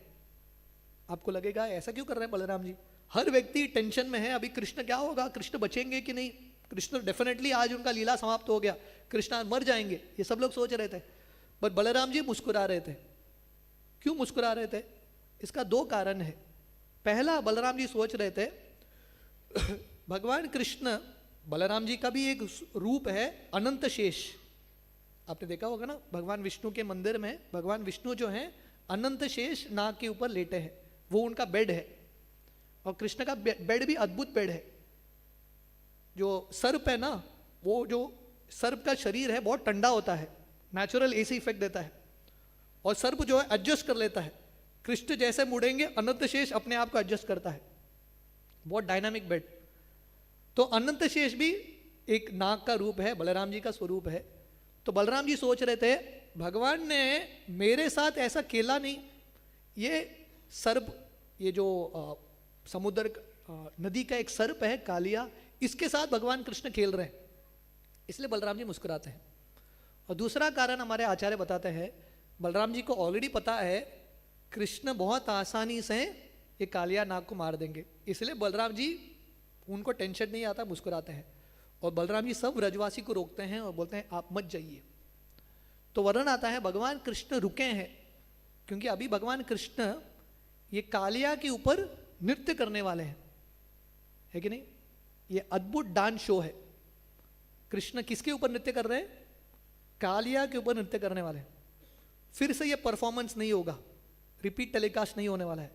आपको लगेगा ऐसा क्यों कर रहे हैं बलराम जी? हर व्यक्ति टेंशन में है, अभी कृष्ण क्या होगा, कृष्ण बचेंगे कि नहीं, कृष्ण डेफिनेटली आज उनका लीला समाप्त हो गया, कृष्ण आज मर जाएंगे, ये सब लोग सोच रहे थे। पर बलराम जी मुस्कुरा रहे थे। क्यों मुस्कुरा रहे थे? इसका दो कारण है। पहला, बलराम जी सोच रहे थे भगवान कृष्ण, बलराम जी का भी एक रूप है अनंत शेष। आपने देखा होगा ना, भगवान विष्णु के मंदिर में भगवान विष्णु जो हैं अनंत शेष नाग के ऊपर लेटे हैं, वो उनका बेड है। और कृष्ण का बेड भी अद्भुत बेड है। जो सर्प है ना, वो जो सर्प का शरीर है बहुत ठंडा होता है, नेचुरल एसी इफेक्ट देता है, और सर्प जो है एडजस्ट कर लेता है। कृष्ण जैसे मुड़ेंगे अनंत शेष अपने आप को एडजस्ट करता है, बहुत डायनामिक बेड। तो अनंत शेष भी एक नाग का रूप है, बलराम जी का स्वरूप है। तो बलराम जी सोच रहे थे भगवान ने मेरे साथ ऐसा खेला नहीं, ये सर्प, ये जो समुद्र नदी का एक सर्प है कालिया, इसके साथ भगवान कृष्ण खेल रहे हैं, इसलिए बलराम जी मुस्कुराते हैं। और दूसरा कारण हमारे आचार्य बताते हैं, बलराम जी को ऑलरेडी पता है कृष्ण बहुत आसानी से ये कालिया नाग को मार देंगे, इसलिए बलराम जी उनको टेंशन नहीं आता, मुस्कुराते हैं। और बलराम जी सब ब्रजवासी को रोकते हैं और बोलते हैं आप मत जाइए। तो वर्णन आता है भगवान कृष्ण रुके हैं, क्योंकि अभी भगवान कृष्ण ये कालिया के ऊपर नृत्य करने वाले हैं, है कि नहीं? ये अद्भुत डांस शो है। कृष्ण किसके ऊपर नृत्य कर रहे हैं? कालिया के ऊपर नृत्य करने वाले हैं। फिर से ये परफॉर्मेंस नहीं होगा, रिपीट टेलीकास्ट नहीं होने वाला है।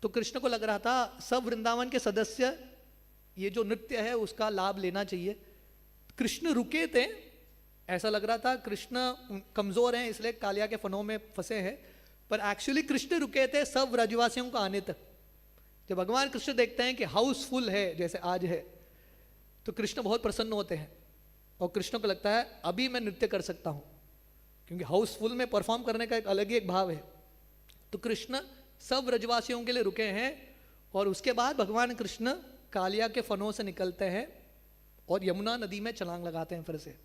तो कृष्ण को लग रहा था सब वृंदावन के सदस्य ये जो नृत्य है उसका लाभ लेना चाहिए। कृष्ण रुके थे, ऐसा लग रहा था कृष्ण कमजोर हैं इसलिए कालिया के फनों में फंसे हैं, पर एक्चुअली कृष्ण रुके थे सब ब्रजवासियों को आने तक। जब भगवान कृष्ण देखते हैं कि हाउसफुल है जैसे आज है, तो कृष्ण बहुत प्रसन्न होते हैं, और कृष्ण को लगता है अभी मैं नृत्य कर सकता हूं, क्योंकि हाउसफुल में परफॉर्म करने का एक अलग ही एक भाव है। तो कृष्ण सब ब्रजवासियों के लिए रुके हैं, और उसके बाद भगवान कृष्ण कालिया के फनों से निकलते हैं और यमुना नदी में छलांग लगाते हैं फिर से।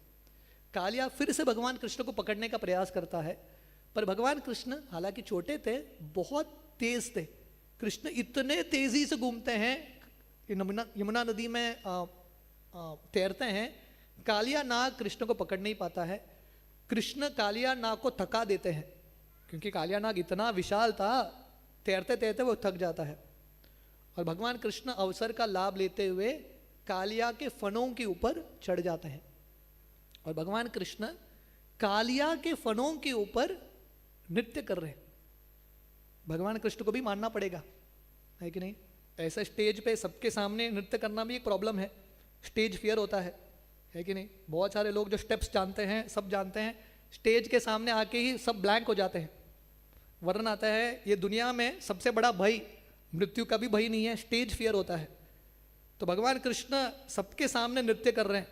कालिया फिर से भगवान कृष्ण को पकड़ने का प्रयास करता है, पर भगवान कृष्ण हालांकि छोटे थे, बहुत तेज थे। कृष्ण इतने तेजी से घूमते हैं, यमुना नदी में तैरते हैं, कालिया नाग कृष्ण को पकड़ नहीं पाता है। कृष्ण कालिया नाग को थका देते हैं, क्योंकि कालिया नाग इतना विशाल था, तैरते तैरते वो थक जाता है। और भगवान कृष्ण अवसर का लाभ लेते हुए कालिया के फनों के ऊपर चढ़ जाते हैं, और भगवान कृष्ण कालिया के फनों के ऊपर नृत्य कर रहे हैं। भगवान कृष्ण को भी मानना पड़ेगा, है कि नहीं? ऐसा स्टेज पे सबके सामने नृत्य करना भी एक प्रॉब्लम है, स्टेज फियर होता है कि नहीं? बहुत सारे लोग जो स्टेप्स जानते हैं, सब जानते हैं, स्टेज के सामने आके ही सब ब्लैंक हो जाते हैं। वर्णन आता है ये दुनिया में सबसे बड़ा भय मृत्यु का भी भय नहीं है, स्टेज फियर होता है। तो भगवान कृष्ण सबके सामने नृत्य कर रहे हैं,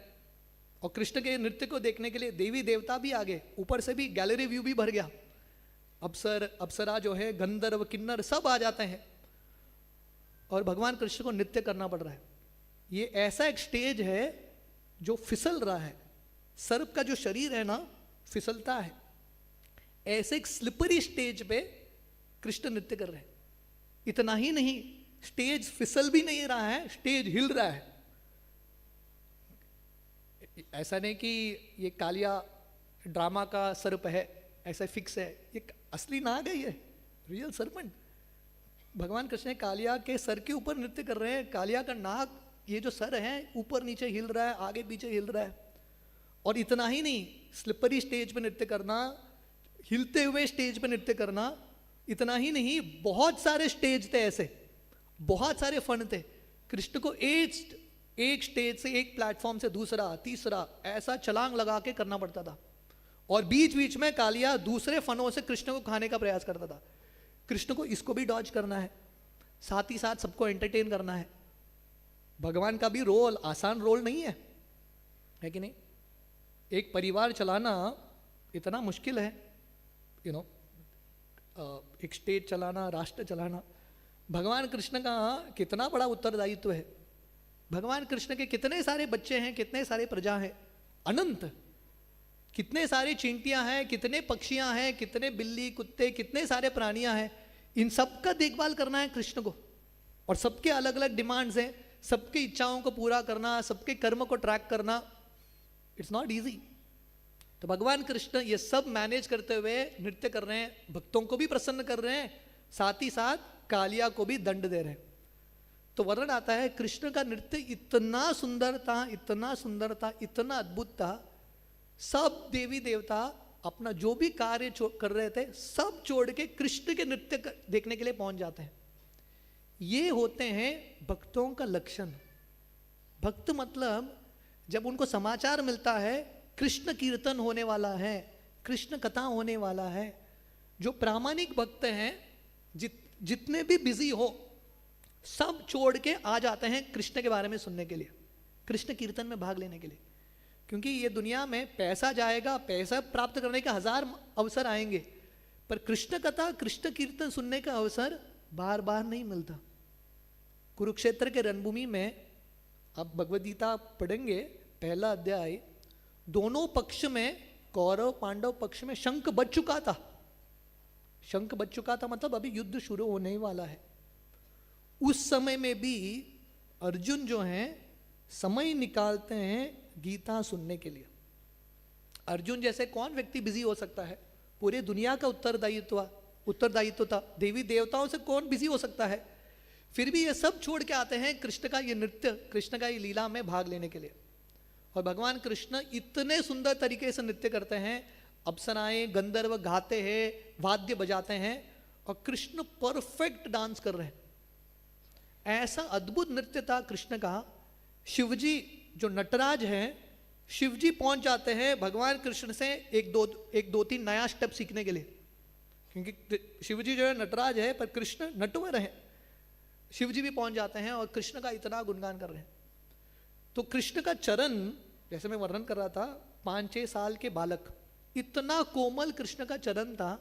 और कृष्ण के नृत्य को देखने के लिए देवी देवता भी आ गए, ऊपर से भी गैलरी व्यू भी भर गया। अप्सरा जो है, गंधर्व किन्नर सब आ जाते हैं, और भगवान कृष्ण को नृत्य करना पड़ रहा है। ये ऐसा एक स्टेज है जो फिसल रहा है, सर्प का जो शरीर है ना फिसलता है, ऐसे एक स्लिपरी स्टेज पे कृष्ण नृत्य कर रहे हैं। इतना ही नहीं, स्टेज फिसल भी नहीं रहा है, स्टेज हिल रहा है। ऐसा नहीं कि ये कालिया ड्रामा का सर्प है, ऐसा फिक्स है, ये असली नाग है, ये रियल सर्पेंट। भगवान कृष्ण कालिया के सर के ऊपर नृत्य कर रहे हैं। कालिया का नाक, ये जो सर है, ऊपर नीचे हिल रहा है, आगे पीछे हिल रहा है। और इतना ही नहीं, स्लिपरी स्टेज पे नृत्य करना, हिलते हुए स्टेज पे नृत्य करना, इतना ही नहीं, बहुत सारे स्टेज थे ऐसे, बहुत सारे फन थे। कृष्ण को एक स्टेज से, एक प्लेटफॉर्म से दूसरा, तीसरा, ऐसा छलांग लगा के करना पड़ता था। और बीच बीच में कालिया दूसरे फनों से कृष्ण को खाने का प्रयास करता था। कृष्ण को इसको भी डॉज करना है, साथ ही साथ सबको एंटरटेन करना है। भगवान का भी रोल आसान रोल नहीं है कि नहीं? एक परिवार चलाना इतना मुश्किल है, एक स्टेट चलाना, राष्ट्र चलाना। भगवान कृष्ण का कितना बड़ा उत्तरदायित्व है। भगवान कृष्ण के कितने सारे बच्चे हैं, कितने सारे प्रजा हैं, अनंत। कितने सारे चींटियां हैं, कितने पक्षियां हैं, कितने बिल्ली कुत्ते, कितने सारे प्राणियां हैं। इन सब का देखभाल करना है कृष्ण को, और सबके अलग अलग डिमांड्स हैं, सबकी इच्छाओं को पूरा करना, सबके कर्म को ट्रैक करना, इट्स नॉट इजी। तो भगवान कृष्ण ये सब मैनेज करते हुए नृत्य कर रहे हैं, भक्तों को भी प्रसन्न कर रहे हैं, साथ ही साथ कालिया को भी दंड दे रहे हैं। तो वर्णन आता है कृष्ण का नृत्य इतना सुंदर था, इतना सुंदर था, इतना अद्भुत था। सब देवी देवता अपना जो भी कार्य कर रहे थे सब छोड़ के कृष्ण के नृत्य देखने के लिए पहुंच जाते हैं। ये होते हैं भक्तों का लक्षण। भक्त मतलब जब उनको समाचार मिलता है कृष्ण कीर्तन होने वाला है, कृष्ण कथा होने वाला है, जो प्रामाणिक भक्त हैं जितने भी बिजी हो सब छोड़ के आ जाते हैं कृष्ण के बारे में सुनने के लिए, कृष्ण कीर्तन में भाग लेने के लिए। क्योंकि ये दुनिया में पैसा जाएगा, पैसा प्राप्त करने के 1000 अवसर आएंगे, पर कृष्ण कथा, कृष्ण कीर्तन सुनने का अवसर बार बार नहीं मिलता। कुरुक्षेत्र के रणभूमि में आप भगवद गीता पढ़ेंगे, पहला अध्याय, दोनों पक्ष में, कौरव पांडव पक्ष में शंख बज चुका था। शंख बज चुका था मतलब अभी युद्ध शुरू होने ही वाला है। उस समय में भी अर्जुन जो हैं समय निकालते हैं गीता सुनने के लिए। अर्जुन जैसे कौन व्यक्ति बिजी हो सकता है? पूरे दुनिया का उत्तरदायित्व था, देवी देवताओं से कौन बिजी हो सकता है? फिर भी ये सब छोड़ के आते हैं कृष्ण का ये नृत्य, कृष्ण का ये लीला में भाग लेने के लिए। और भगवान कृष्ण इतने सुंदर तरीके से नृत्य करते हैं, अप्सराएं गंधर्व गाते हैं, वाद्य बजाते हैं, और कृष्ण परफेक्ट डांस कर रहे हैं। ऐसा अद्भुत नृत्य था कृष्ण का। शिवजी जो नटराज हैं, शिवजी पहुंच जाते हैं भगवान कृष्ण से एक दो तीन नया स्टेप सीखने के लिए, क्योंकि शिवजी जो है नटराज है, पर कृष्ण नटवर हैं। शिवजी भी पहुंच जाते हैं और कृष्ण का इतना गुणगान कर रहे हैं। तो कृष्ण का चरण, जैसे मैं वर्णन कर रहा था, 5-6 साल के बालक, इतना कोमल कृष्ण का चरण था,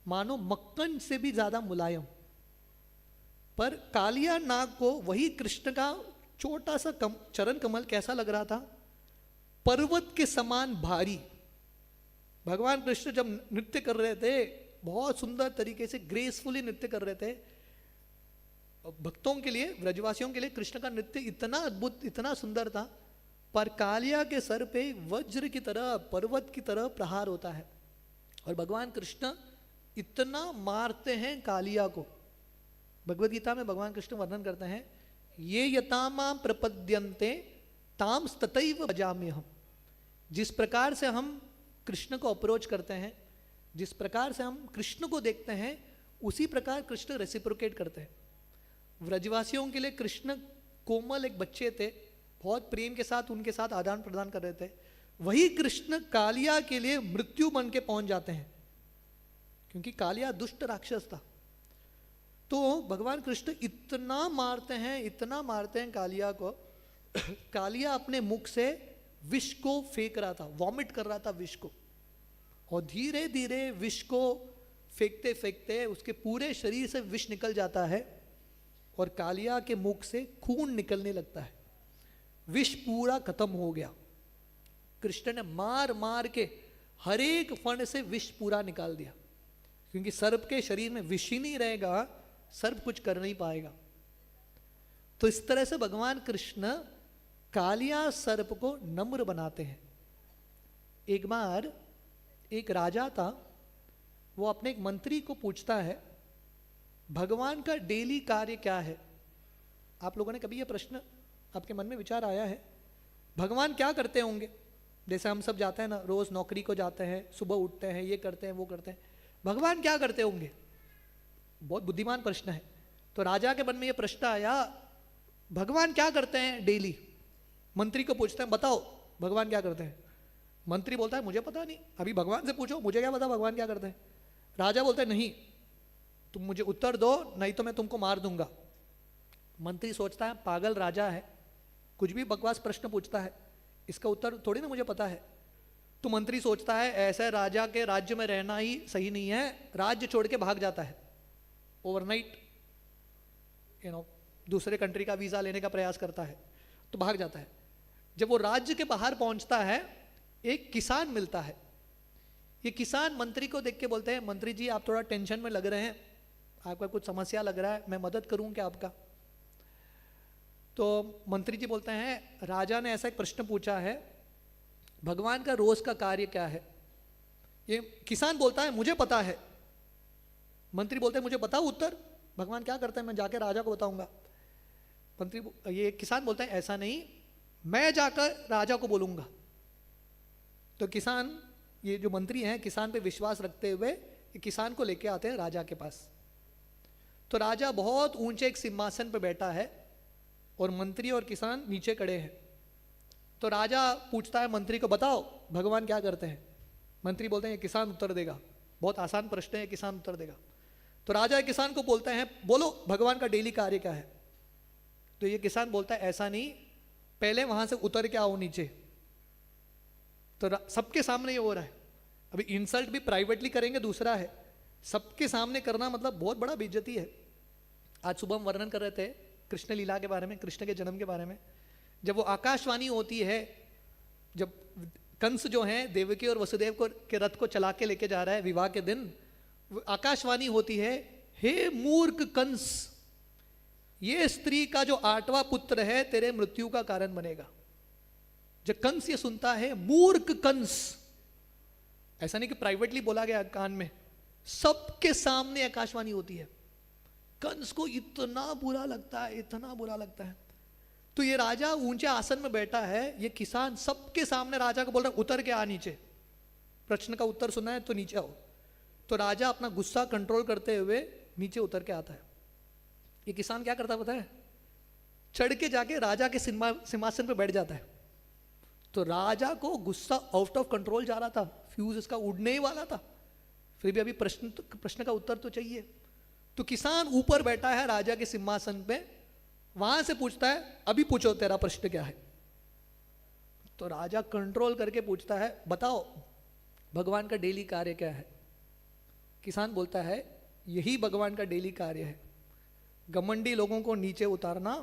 मानो मक्खन से भी ज्यादा मुलायम। पर कालिया नाग को वही कृष्ण का छोटा सा चरण कमल कैसा लग रहा था? पर्वत के समान भारी। भगवान कृष्ण जब नृत्य कर रहे थे, बहुत सुंदर तरीके से ग्रेसफुली नृत्य कर रहे थे। भक्तों के लिए, व्रजवासियों के लिए कृष्ण का नृत्य इतना अद्भुत, इतना सुंदर था, पर कालिया के सर पे वज्र की तरह, पर्वत की तरह प्रहार होता है और भगवान कृष्ण इतना मारते हैं कालिया को। भगवद गीता में भगवान कृष्ण वर्णन करते हैं, ये यतामाम प्रपद्यन्ते ताम ततैव भजाम्यहम्। जिस प्रकार से हम कृष्ण को अप्रोच करते हैं, जिस प्रकार से हम कृष्ण को देखते हैं, उसी प्रकार कृष्ण रेसिप्रोकेट करते हैं। व्रजवासियों के लिए कृष्ण कोमल एक बच्चे थे, बहुत प्रेम के साथ उनके साथ आदान प्रदान कर रहे थे। वही कृष्ण कालिया के लिए मृत्यु बन के पहुंच जाते हैं, क्योंकि कालिया दुष्ट राक्षस था। तो भगवान कृष्ण इतना मारते हैं, इतना मारते हैं कालिया को। कालिया अपने मुख से विष को फेंक रहा था, वॉमिट कर रहा था विष को, और धीरे धीरे विष को फेंकते फेंकते उसके पूरे शरीर से विष निकल जाता है और कालिया के मुख से खून निकलने लगता है। विष पूरा खत्म हो गया। कृष्ण ने मार मार के हर एक फण से विष पूरा निकाल दिया, क्योंकि सर्प के शरीर में विष ही नहीं रहेगा, सर्प कुछ कर नहीं पाएगा। तो इस तरह से भगवान कृष्ण कालिया सर्प को नम्र बनाते हैं। एक बार एक राजा था, वो अपने एक मंत्री को पूछता है, भगवान का डेली कार्य क्या है? आप लोगों ने कभी ये प्रश्न आपके मन में विचार आया है? भगवान क्या करते होंगे? जैसे हम सब जाते हैं ना, रोज नौकरी को जाते हैं, सुबह उठते हैं, ये करते हैं, वो करते हैं, भगवान क्या करते होंगे? बहुत बुद्धिमान प्रश्न है। तो राजा के मन में ये प्रश्न आया, भगवान क्या करते हैं डेली? मंत्री को पूछते हैं, बताओ भगवान क्या करते हैं? मंत्री बोलता है, मुझे पता नहीं, अभी भगवान से पूछो, मुझे क्या पता भगवान क्या करते हैं। राजा बोलता है, नहीं, तुम मुझे उत्तर दो, नहीं तो मैं तुमको मार दूंगा। मंत्री सोचता है, पागल राजा है, कुछ भी बकवास प्रश्न पूछता है, इसका उत्तर थोड़ी ना मुझे पता है। तो मंत्री सोचता है, ऐसा राजा के राज्य में रहना ही सही नहीं है, राज्य छोड़ के भाग जाता है, ओवरनाइट दूसरे कंट्री का वीजा लेने का प्रयास करता है, तो भाग जाता है। जब वो राज्य के बाहर पहुंचता है, एक किसान मिलता है। ये किसान मंत्री को देख के बोलते हैं, मंत्री जी आप थोड़ा टेंशन में लग रहे हैं, आपका कुछ समस्या लग रहा है, मैं मदद करूं क्या आपका? तो मंत्री जी बोलते हैं, राजा ने ऐसा एक प्रश्न पूछा है, भगवान का रोज का कार्य क्या है? ये किसान बोलता है, मुझे पता है। मंत्री बोलते हैं, मुझे बताओ उत्तर, भगवान क्या करते हैं, मैं जाके राजा को बताऊंगा। ये किसान बोलता है, ऐसा नहीं, मैं जाकर राजा को बोलूंगा। तो किसान, ये जो मंत्री हैं, किसान पे विश्वास रखते हुए ये किसान को लेके आते हैं राजा के पास। तो राजा बहुत ऊंचे एक सिंहासन पे बैठा है और मंत्री और किसान नीचे खड़े हैं। तो राजा पूछता है मंत्री को, बताओ भगवान क्या करते हैं? मंत्री बोलते हैं, ये किसान उत्तर देगा, बहुत आसान प्रश्न है, किसान उत्तर देगा। तो राजा किसान को बोलते हैं, बोलो भगवान का डेली कार्य क्या है? तो ये किसान बोलता है, ऐसा नहीं, पहले वहां से उतर के आओ नीचे। तो सबके सामने ये हो रहा है। अभी इंसल्ट भी प्राइवेटली करेंगे दूसरा है, सबके सामने करना मतलब बहुत बड़ा बेइज्जती है। आज सुबह हम वर्णन कर रहे थे कृष्ण लीला के बारे में, कृष्ण के जन्म के बारे में। जब वो आकाशवाणी होती है, जब कंस जो है देवकी और वसुदेव को के रथ को चला के लेके जा रहा है विवाह के दिन, आकाशवाणी होती है, हे मूर्ख कंस, ये स्त्री का जो 8वां पुत्र है तेरे मृत्यु का कारण बनेगा। जब कंस ये सुनता है, मूर्ख कंस, ऐसा नहीं कि प्राइवेटली बोला गया कान में, सबके सामने आकाशवाणी होती है। कंस को इतना बुरा लगता है, इतना बुरा लगता है। तो ये राजा ऊंचे आसन में बैठा है, ये किसान सबके सामने राजा को बोल रहा है, उतर के आ नीचे, प्रश्न का उत्तर सुना है तो नीचे आओ। तो राजा अपना गुस्सा कंट्रोल करते हुए नीचे उतर के आता है। ये किसान क्या करता पता है? चढ़ के जाके राजा के सिंहासन पे बैठ जाता है। तो राजा को गुस्सा आउट ऑफ कंट्रोल जा रहा था, फ्यूज इसका उड़ने ही वाला था, फिर भी अभी प्रश्न का उत्तर तो चाहिए। तो किसान ऊपर बैठा है राजा के सिंहासन पे, वहां से पूछता है, अभी पूछो तेरा प्रश्न क्या है? तो राजा कंट्रोल करके पूछता है, बताओ भगवान का डेली कार्य क्या है? किसान बोलता है, यही भगवान का डेली कार्य है, घमंडी लोगों को नीचे उतारना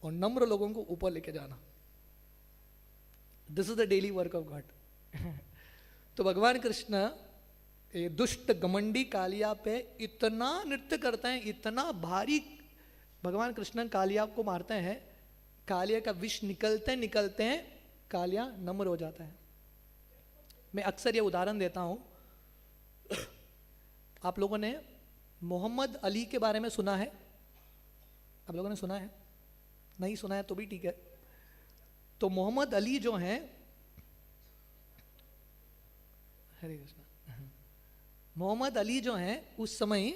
और नम्र लोगों को ऊपर लेके जाना। This is the daily work of God. तो भगवान कृष्ण ये दुष्ट घमंडी कालिया पे इतना नृत्य करते हैं, इतना भारी भगवान कृष्ण कालिया को मारते हैं, कालिया का विष निकलते निकलते हैं कालिया नम्र हो जाता है। मैं अक्सर ये उदाहरण देता हूँ, आप लोगों ने मोहम्मद अली के बारे में सुना है? आप लोगों ने सुना है? नहीं सुना है तो भी ठीक है। तो मोहम्मद अली जो हैं, हरे कृष्णा, मोहम्मद अली जो हैं उस समय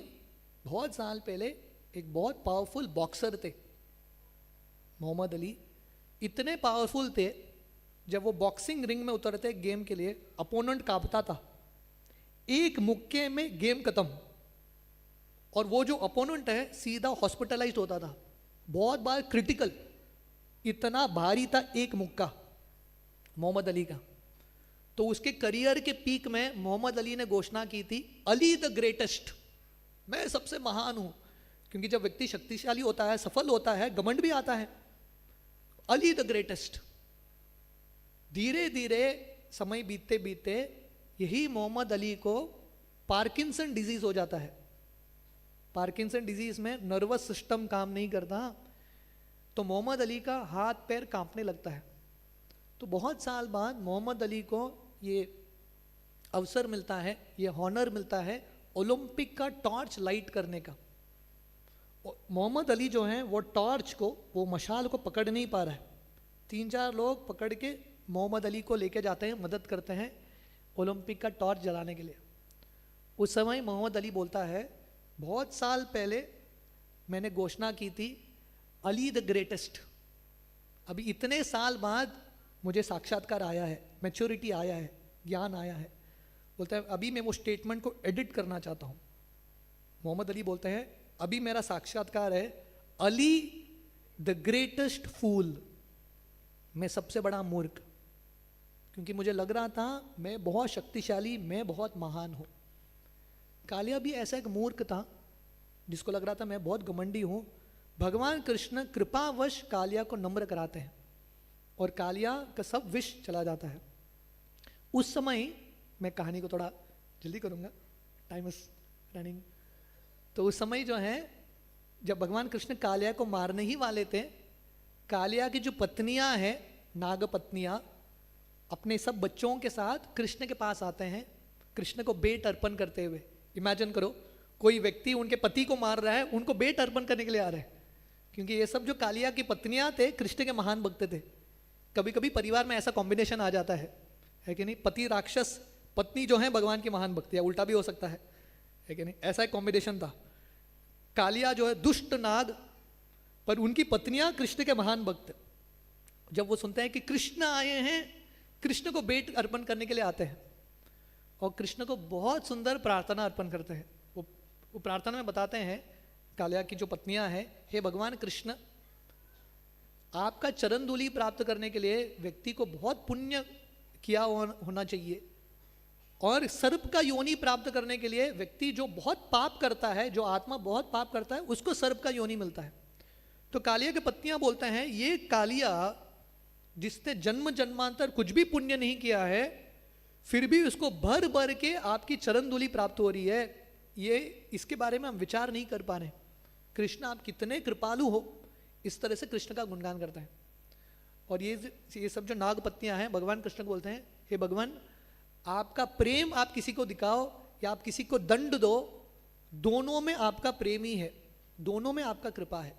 बहुत साल पहले एक बहुत पावरफुल बॉक्सर थे। मोहम्मद अली इतने पावरफुल थे, जब वो बॉक्सिंग रिंग में उतरते गेम के लिए, अपोनेंट कांपता था, एक मुक्के में गेम खत्म, और वो जो अपोनेंट है सीधा हॉस्पिटलाइज्ड होता था, बहुत बार क्रिटिकल, इतना भारी था एक मुक्का मोहम्मद अली का। तो उसके करियर के पीक में मोहम्मद अली ने घोषणा की थी, अली द ग्रेटेस्ट, मैं सबसे महान हूं। क्योंकि जब व्यक्ति शक्तिशाली होता है, सफल होता है, घमंड भी आता है, अली द ग्रेटेस्ट। धीरे धीरे समय बीतते बीतते यही मोहम्मद अली को पार्किंसन डिजीज हो जाता है। पार्किंसन डिजीज में नर्वस सिस्टम काम नहीं करता, तो मोहम्मद अली का हाथ पैर कांपने लगता है। तो बहुत साल बाद मोहम्मद अली को ये अवसर मिलता है, ये हॉनर मिलता है ओलंपिक का टॉर्च लाइट करने का। मोहम्मद अली जो हैं वो टॉर्च को, वो मशाल को पकड़ नहीं पा रहा है, 3-4 लोग पकड़ के मोहम्मद अली को लेके जाते हैं, मदद करते हैं ओलंपिक का टॉर्च जलाने के लिए। उस समय मोहम्मद अली बोलता है, बहुत साल पहले मैंने घोषणा की थी अली द ग्रेटेस्ट, अभी इतने साल बाद मुझे साक्षात्कार आया है, मैच्योरिटी आया है, ज्ञान आया है। बोलता है अभी मैं वो स्टेटमेंट को एडिट करना चाहता हूँ। मोहम्मद अली बोलते हैं अभी मेरा साक्षात्कार है, अली द ग्रेटेस्ट फूल, मैं सबसे बड़ा मूर्ख, क्योंकि मुझे लग रहा था मैं बहुत शक्तिशाली, मैं बहुत महान हूँ। कालिया भी ऐसा एक मूर्ख था जिसको लग रहा था मैं बहुत घमंडी हूँ। भगवान कृष्ण कृपावश कालिया को नम्र कराते हैं और कालिया का सब विष चला जाता है। उस समय, मैं कहानी को थोड़ा जल्दी करूँगा, टाइम इज रनिंग। तो उस समय जो है, जब भगवान कृष्ण कालिया को मारने ही वाले थे, कालिया की जो पत्नियां हैं, नाग पत्नियां, अपने सब बच्चों के साथ कृष्ण के पास आते हैं, कृष्ण को बेट अर्पण करते हुए। इमेजिन करो, कोई व्यक्ति उनके पति को मार रहा है, उनको बेट अर्पण करने के लिए आ रहे हैं, क्योंकि ये सब जो कालिया की पत्नियां थे कृष्ण के महान भक्त थे। कभी कभी परिवार में ऐसा कॉम्बिनेशन आ जाता है कि नहीं, पति राक्षस, पत्नी जो है भगवान की महान भक्त, या उल्टा भी हो सकता है कि नहीं, ऐसा एक कॉम्बिनेशन था। कालिया जो है दुष्ट नाग, पर उनकी पत्नियां कृष्ण के महान भक्त। जब वो सुनते हैं कि कृष्ण आए हैं, कृष्ण को बेट अर्पण करने के लिए आते हैं और कृष्ण को बहुत सुंदर प्रार्थना अर्पण करते हैं। वो प्रार्थना में बताते हैं, कालिया की जो पत्नियां हैं, हे भगवान कृष्ण, आपका चरण धूलि प्राप्त करने के लिए व्यक्ति को बहुत पुण्य किया होना चाहिए, और सर्प का योनि प्राप्त करने के लिए व्यक्ति जो बहुत पाप करता है, जो आत्मा बहुत पाप करता है, उसको सर्प का योनि मिलता है। तो कालिया की पत्नियां बोलते हैं, ये कालिया जिसने जन्म जन्मांतर कुछ भी पुण्य नहीं किया है, फिर भी उसको भर भर के आपकी चरण धूलि प्राप्त हो रही है, ये इसके बारे में हम विचार नहीं कर पा रहे। कृष्ण आप कितने कृपालु हो, इस तरह से कृष्ण का गुणगान करता है। और ये सब जो नाग पत्नियां हैं, भगवान कृष्ण को बोलते हैं, हे भगवान, आपका प्रेम आप किसी को दिखाओ या आप किसी को दंड दो, दोनों में आपका प्रेम ही है, दोनों में आपका कृपा है।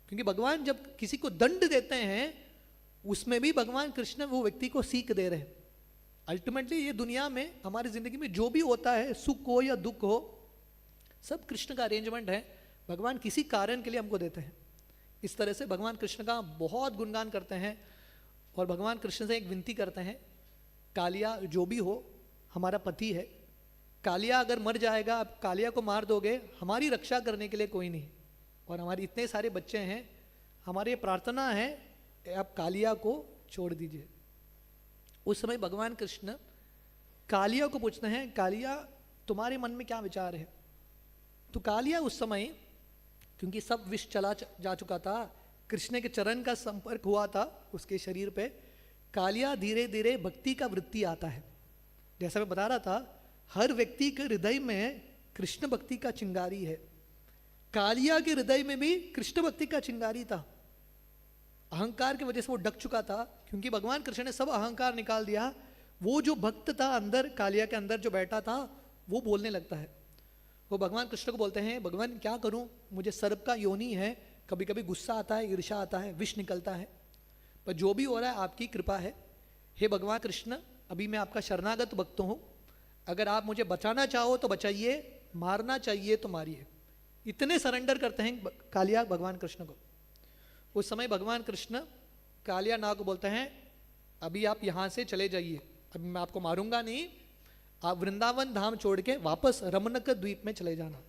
क्योंकि भगवान जब किसी को दंड देते हैं, उसमें भी भगवान कृष्ण वो व्यक्ति को सीख दे रहे हैं। अल्टीमेटली ये दुनिया में, हमारी जिंदगी में जो भी होता है, सुख हो या दुख हो, सब कृष्ण का अरेंजमेंट है। भगवान किसी कारण के लिए हमको देते हैं। इस तरह से भगवान कृष्ण का बहुत गुणगान करते हैं और भगवान कृष्ण से एक विनती करते हैं, कालिया जो भी हो हमारा पति है, कालिया अगर मर जाएगा, आप कालिया को मार दोगे, हमारी रक्षा करने के लिए कोई नहीं, और हमारे इतने सारे बच्चे हैं, हमारी प्रार्थना है आप कालिया को छोड़ दीजिए। उस समय भगवान कृष्ण कालिया को पूछते हैं, कालिया तुम्हारे मन में क्या विचार है? तो कालिया उस समय, क्योंकि सब विष चला जा चुका था, कृष्ण के चरण का संपर्क हुआ था उसके शरीर पे, कालिया धीरे धीरे भक्ति का वृत्ति आता है। जैसा मैं बता रहा था, हर व्यक्ति के हृदय में कृष्ण भक्ति का चिंगारी है। कालिया के हृदय में भी कृष्ण भक्ति का चिंगारी था। अहंकार की वजह से वो डक चुका था, क्योंकि भगवान कृष्ण ने सब अहंकार निकाल दिया। वो जो भक्त था अंदर, कालिया के अंदर जो बैठा था, वो बोलने लगता है। वो भगवान कृष्ण को बोलते हैं, भगवान क्या करूं, मुझे सर्प का योनि है, कभी कभी गुस्सा आता है, ईर्ष्या आता है, विष निकलता है, पर जो भी हो रहा है आपकी कृपा है। हे भगवान कृष्ण, अभी मैं आपका शरणागत भक्त हूं, अगर आप मुझे बचाना चाहो तो बचाइए, मारना चाहिए तो मारिए। इतने सरेंडर करते हैं कालिया भगवान कृष्ण को। उस समय भगवान कृष्ण कालिया नाग को बोलते हैं, अभी आप यहाँ से चले जाइए, अभी मैं आपको मारूंगा नहीं, आप वृंदावन धाम छोड़ के वापस रमणक द्वीप में चले जाना।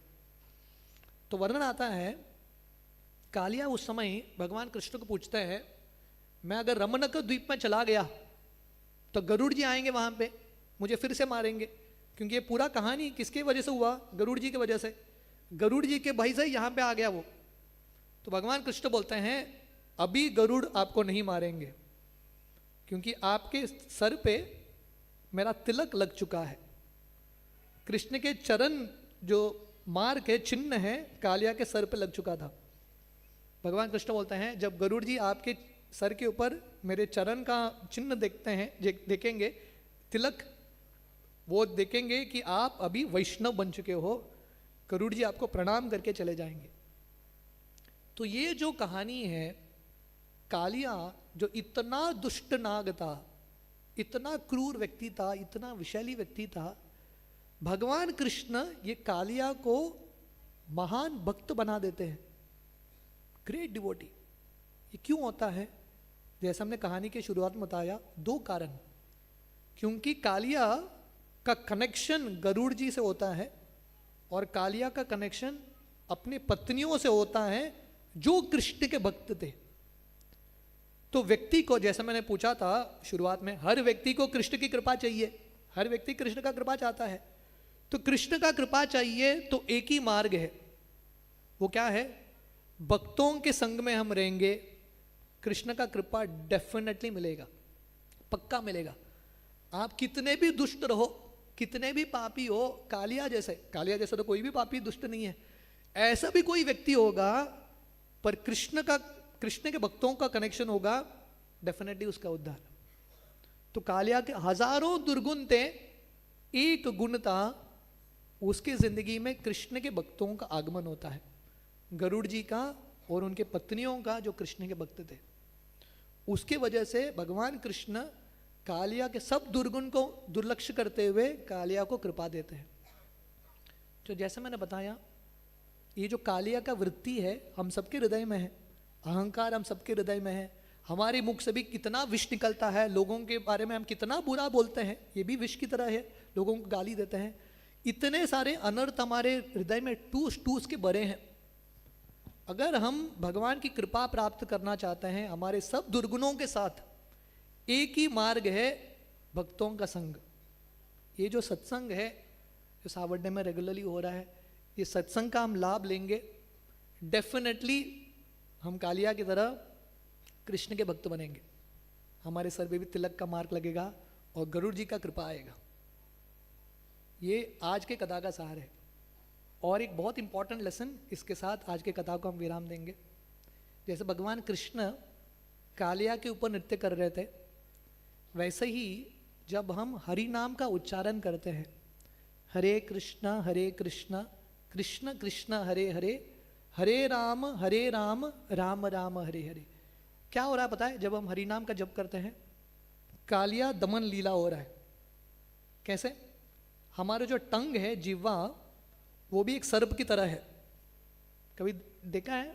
तो वर्णन आता है, कालिया उस समय भगवान कृष्ण को पूछते हैं, मैं अगर रमणक द्वीप में चला गया तो गरुड़ जी आएंगे वहां पे, मुझे फिर से मारेंगे, क्योंकि ये पूरा कहानी किसके वजह से हुआ, गरुड़ जी की वजह से। गरुड़ जी के भय से यहाँ पे आ गया वो। तो भगवान कृष्ण बोलते हैं, अभी गरुड़ आपको नहीं मारेंगे, क्योंकि आपके सर पे मेरा तिलक लग चुका है। कृष्ण के चरण जो मार्क है, चिन्ह है, कालिया के सर पे लग चुका था। भगवान कृष्ण बोलते हैं, जब गरुड़ जी आपके सर के ऊपर मेरे चरण का चिन्ह देखते हैं, देखेंगे तिलक, वो देखेंगे कि आप अभी वैष्णव बन चुके हो, गरुड़ जी आपको प्रणाम करके चले जाएंगे। तो ये जो कहानी है, कालिया जो इतना दुष्ट नाग था, इतना क्रूर व्यक्ति था, इतना विषैली व्यक्ति था, भगवान कृष्ण ये कालिया को महान भक्त बना देते हैं, ग्रेट डिवोटी। ये क्यों होता है? जैसे हमने कहानी के शुरुआत में बताया, दो कारण। क्योंकि कालिया का कनेक्शन गरुड़ जी से होता है, और कालिया का कनेक्शन अपने पत्नियों से होता है जो कृष्ण के भक्त थे। तो व्यक्ति को, जैसा मैंने पूछा था शुरुआत में, हर व्यक्ति को कृष्ण की कृपा चाहिए, हर व्यक्ति कृष्ण का कृपा चाहता है। तो कृष्ण का कृपा चाहिए तो एक ही मार्ग है, वो क्या है? भक्तों के संग में हम रहेंगे, कृष्ण का कृपा डेफिनेटली मिलेगा, पक्का मिलेगा। आप कितने भी दुष्ट रहो, कितने भी पापी हो, कालिया जैसे तो कोई भी पापी दुष्ट नहीं है, ऐसा भी कोई व्यक्ति होगा, पर कृष्ण के भक्तों का कनेक्शन होगा, डेफिनेटली उसका उद्धार। तो कालिया के हजारों दुर्गुण थे, एक गुण था, उसकी जिंदगी में कृष्ण के भक्तों का आगमन होता है, गरुड़ जी का और उनके पत्नियों का जो कृष्ण के भक्त थे। उसके वजह से भगवान कृष्ण कालिया के सब दुर्गुण को दुर्लक्ष्य करते हुए कालिया को कृपा देते हैं। तो जैसे मैंने बताया, ये जो कालिया का वृत्ति है हम सबके हृदय में है, अहंकार हम सबके हृदय में है। हमारे मुख से भी कितना विष निकलता है, लोगों के बारे में हम कितना बुरा बोलते हैं, ये भी विष की तरह है, लोगों को गाली देते हैं। इतने सारे अनर्थ हमारे हृदय में टूस टूस के भरे हैं। अगर हम भगवान की कृपा प्राप्त करना चाहते हैं, हमारे सब दुर्गुणों के साथ एक ही मार्ग है, भक्तों का संग। ये जो सत्संग है, जो सावरडे में रेगुलरली हो रहा है, ये सत्संग का हम लाभ लेंगे, डेफिनेटली हम कालिया की तरह कृष्ण के भक्त बनेंगे। हमारे सर पे भी तिलक का मार्क लगेगा और गरुड़ जी का कृपा आएगा। ये आज के कथा का सार है। और एक बहुत इंपॉर्टेंट लेसन इसके साथ आज के कथा को हम विराम देंगे। जैसे भगवान कृष्ण कालिया के ऊपर नृत्य कर रहे थे, वैसे ही जब हम हरि नाम का उच्चारण करते हैं, हरे कृष्ण कृष्ण कृष्ण हरे हरे, हरे राम राम राम हरे हरे, क्या हो रहा है पता है? जब हम हरि नाम का जप करते हैं, कालिया दमन लीला हो रहा है। कैसे? हमारे जो टंग है, जिह्वा, वो भी एक सर्प की तरह है। कभी देखा है?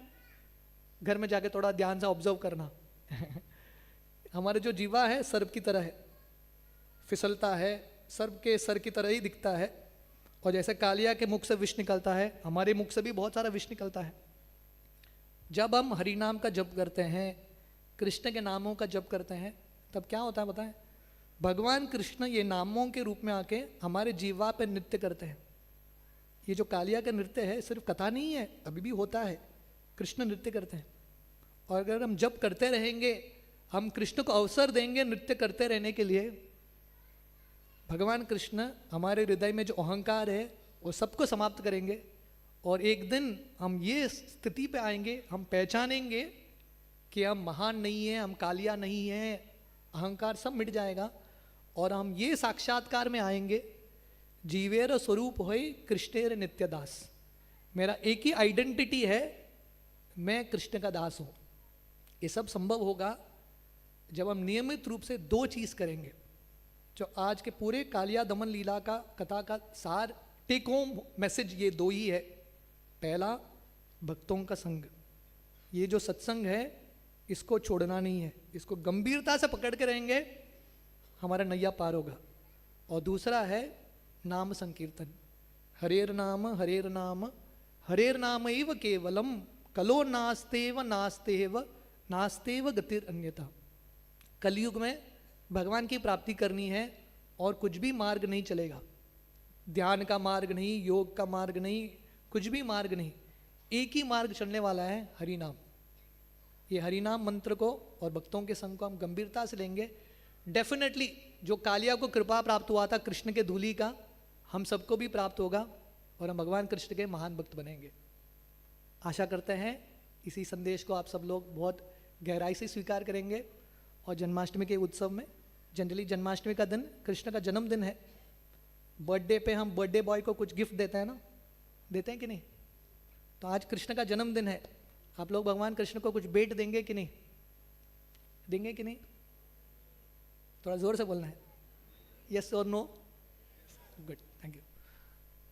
घर में जाके थोड़ा ध्यान से ऑब्जर्व करना हमारे जो जिह्वा है सर्प की तरह है, फिसलता है, सर्प के सर की तरह ही दिखता है। और जैसे कालिया के मुख से विष निकलता है, हमारे मुख से भी बहुत सारा विष निकलता है। जब हम हरि नाम का जप करते हैं, कृष्ण के नामों का जप करते हैं, तब क्या होता है बताएं? भगवान कृष्ण ये नामों के रूप में आके हमारे जीवा पे नृत्य करते हैं। ये जो कालिया का नृत्य है सिर्फ कथा नहीं है, अभी भी होता है, कृष्ण नृत्य करते हैं। और अगर हम जप करते रहेंगे, हम कृष्ण को अवसर देंगे नृत्य करते रहने के लिए, भगवान कृष्ण हमारे हृदय में जो अहंकार है वो सबको समाप्त करेंगे। और एक दिन हम ये स्थिति पे आएंगे, हम पहचानेंगे कि हम महान नहीं है, हम कालिया नहीं है, अहंकार सब मिट जाएगा। और हम ये साक्षात्कार में आएंगे, जीवेर स्वरूप होय कृष्णेर नित्यदास। मेरा एक ही आइडेंटिटी है, मैं कृष्ण का दास हूँ। ये सब संभव होगा जब हम नियमित रूप से दो चीज़ करेंगे, जो आज के पूरे कालिया दमन लीला का कथा का सार टेक होम मैसेज ये दो ही है। पहला, भक्तों का संग। ये जो सत्संग है इसको छोड़ना नहीं है, इसको गंभीरता से पकड़ के रहेंगे, हमारा नैया पार होगा। और दूसरा है नाम संकीर्तन। हरेर नाम हरेर नाम एव केवलम कलो नास्तेव नास्तेव नास्तेव गतिर अन्यथा। कलयुग में भगवान की प्राप्ति करनी है और कुछ भी मार्ग नहीं चलेगा। ध्यान का मार्ग नहीं, योग का मार्ग नहीं, कुछ भी मार्ग नहीं, एक ही मार्ग चलने वाला है, हरि नाम। ये हरि नाम मंत्र को और भक्तों के संग को हम गंभीरता से लेंगे, डेफिनेटली जो कालिया को कृपा प्राप्त हुआ था कृष्ण के धूलि का, हम सबको भी प्राप्त होगा और हम भगवान कृष्ण के महान भक्त बनेंगे। आशा करते हैं इसी संदेश को आप सब लोग बहुत गहराई से स्वीकार करेंगे। और जन्माष्टमी के उत्सव में, जनरली जन्माष्टमी का दिन कृष्ण का जन्मदिन है, बर्थडे पे हम बर्थडे बॉय को कुछ गिफ्ट देते हैं ना, देते हैं कि नहीं? तो आज कृष्ण का जन्मदिन है, आप लोग भगवान कृष्ण को कुछ भेंट देंगे कि नहीं? देंगे कि नहीं? थोड़ा जोर से बोलना है, यस और नो? Good, thank you.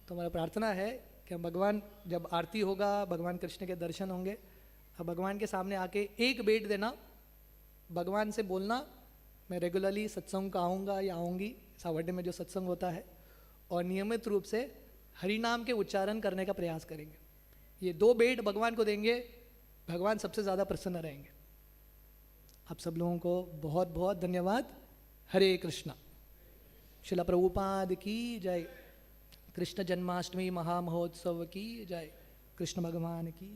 तो हमारा प्रार्थना है कि हम भगवान, जब आरती होगा, भगवान कृष्ण के दर्शन होंगे, अब भगवान के सामने आके एक भेंट देना, भगवान से बोलना मैं रेगुलरली सत्संग का आऊँगा या आऊँगी, सावड्डे में जो सत्संग होता है, और नियमित रूप से हरि नाम के उच्चारण करने का प्रयास करेंगे। ये दो भेंट भगवान को देंगे, भगवान सबसे ज़्यादा प्रसन्न रहेंगे। आप सब लोगों को बहुत बहुत धन्यवाद। हरे कृष्णा। श्रील प्रभुपाद की जय। कृष्ण जन्माष्टमी महामहोत्सव की जय। कृष्ण भगवान की।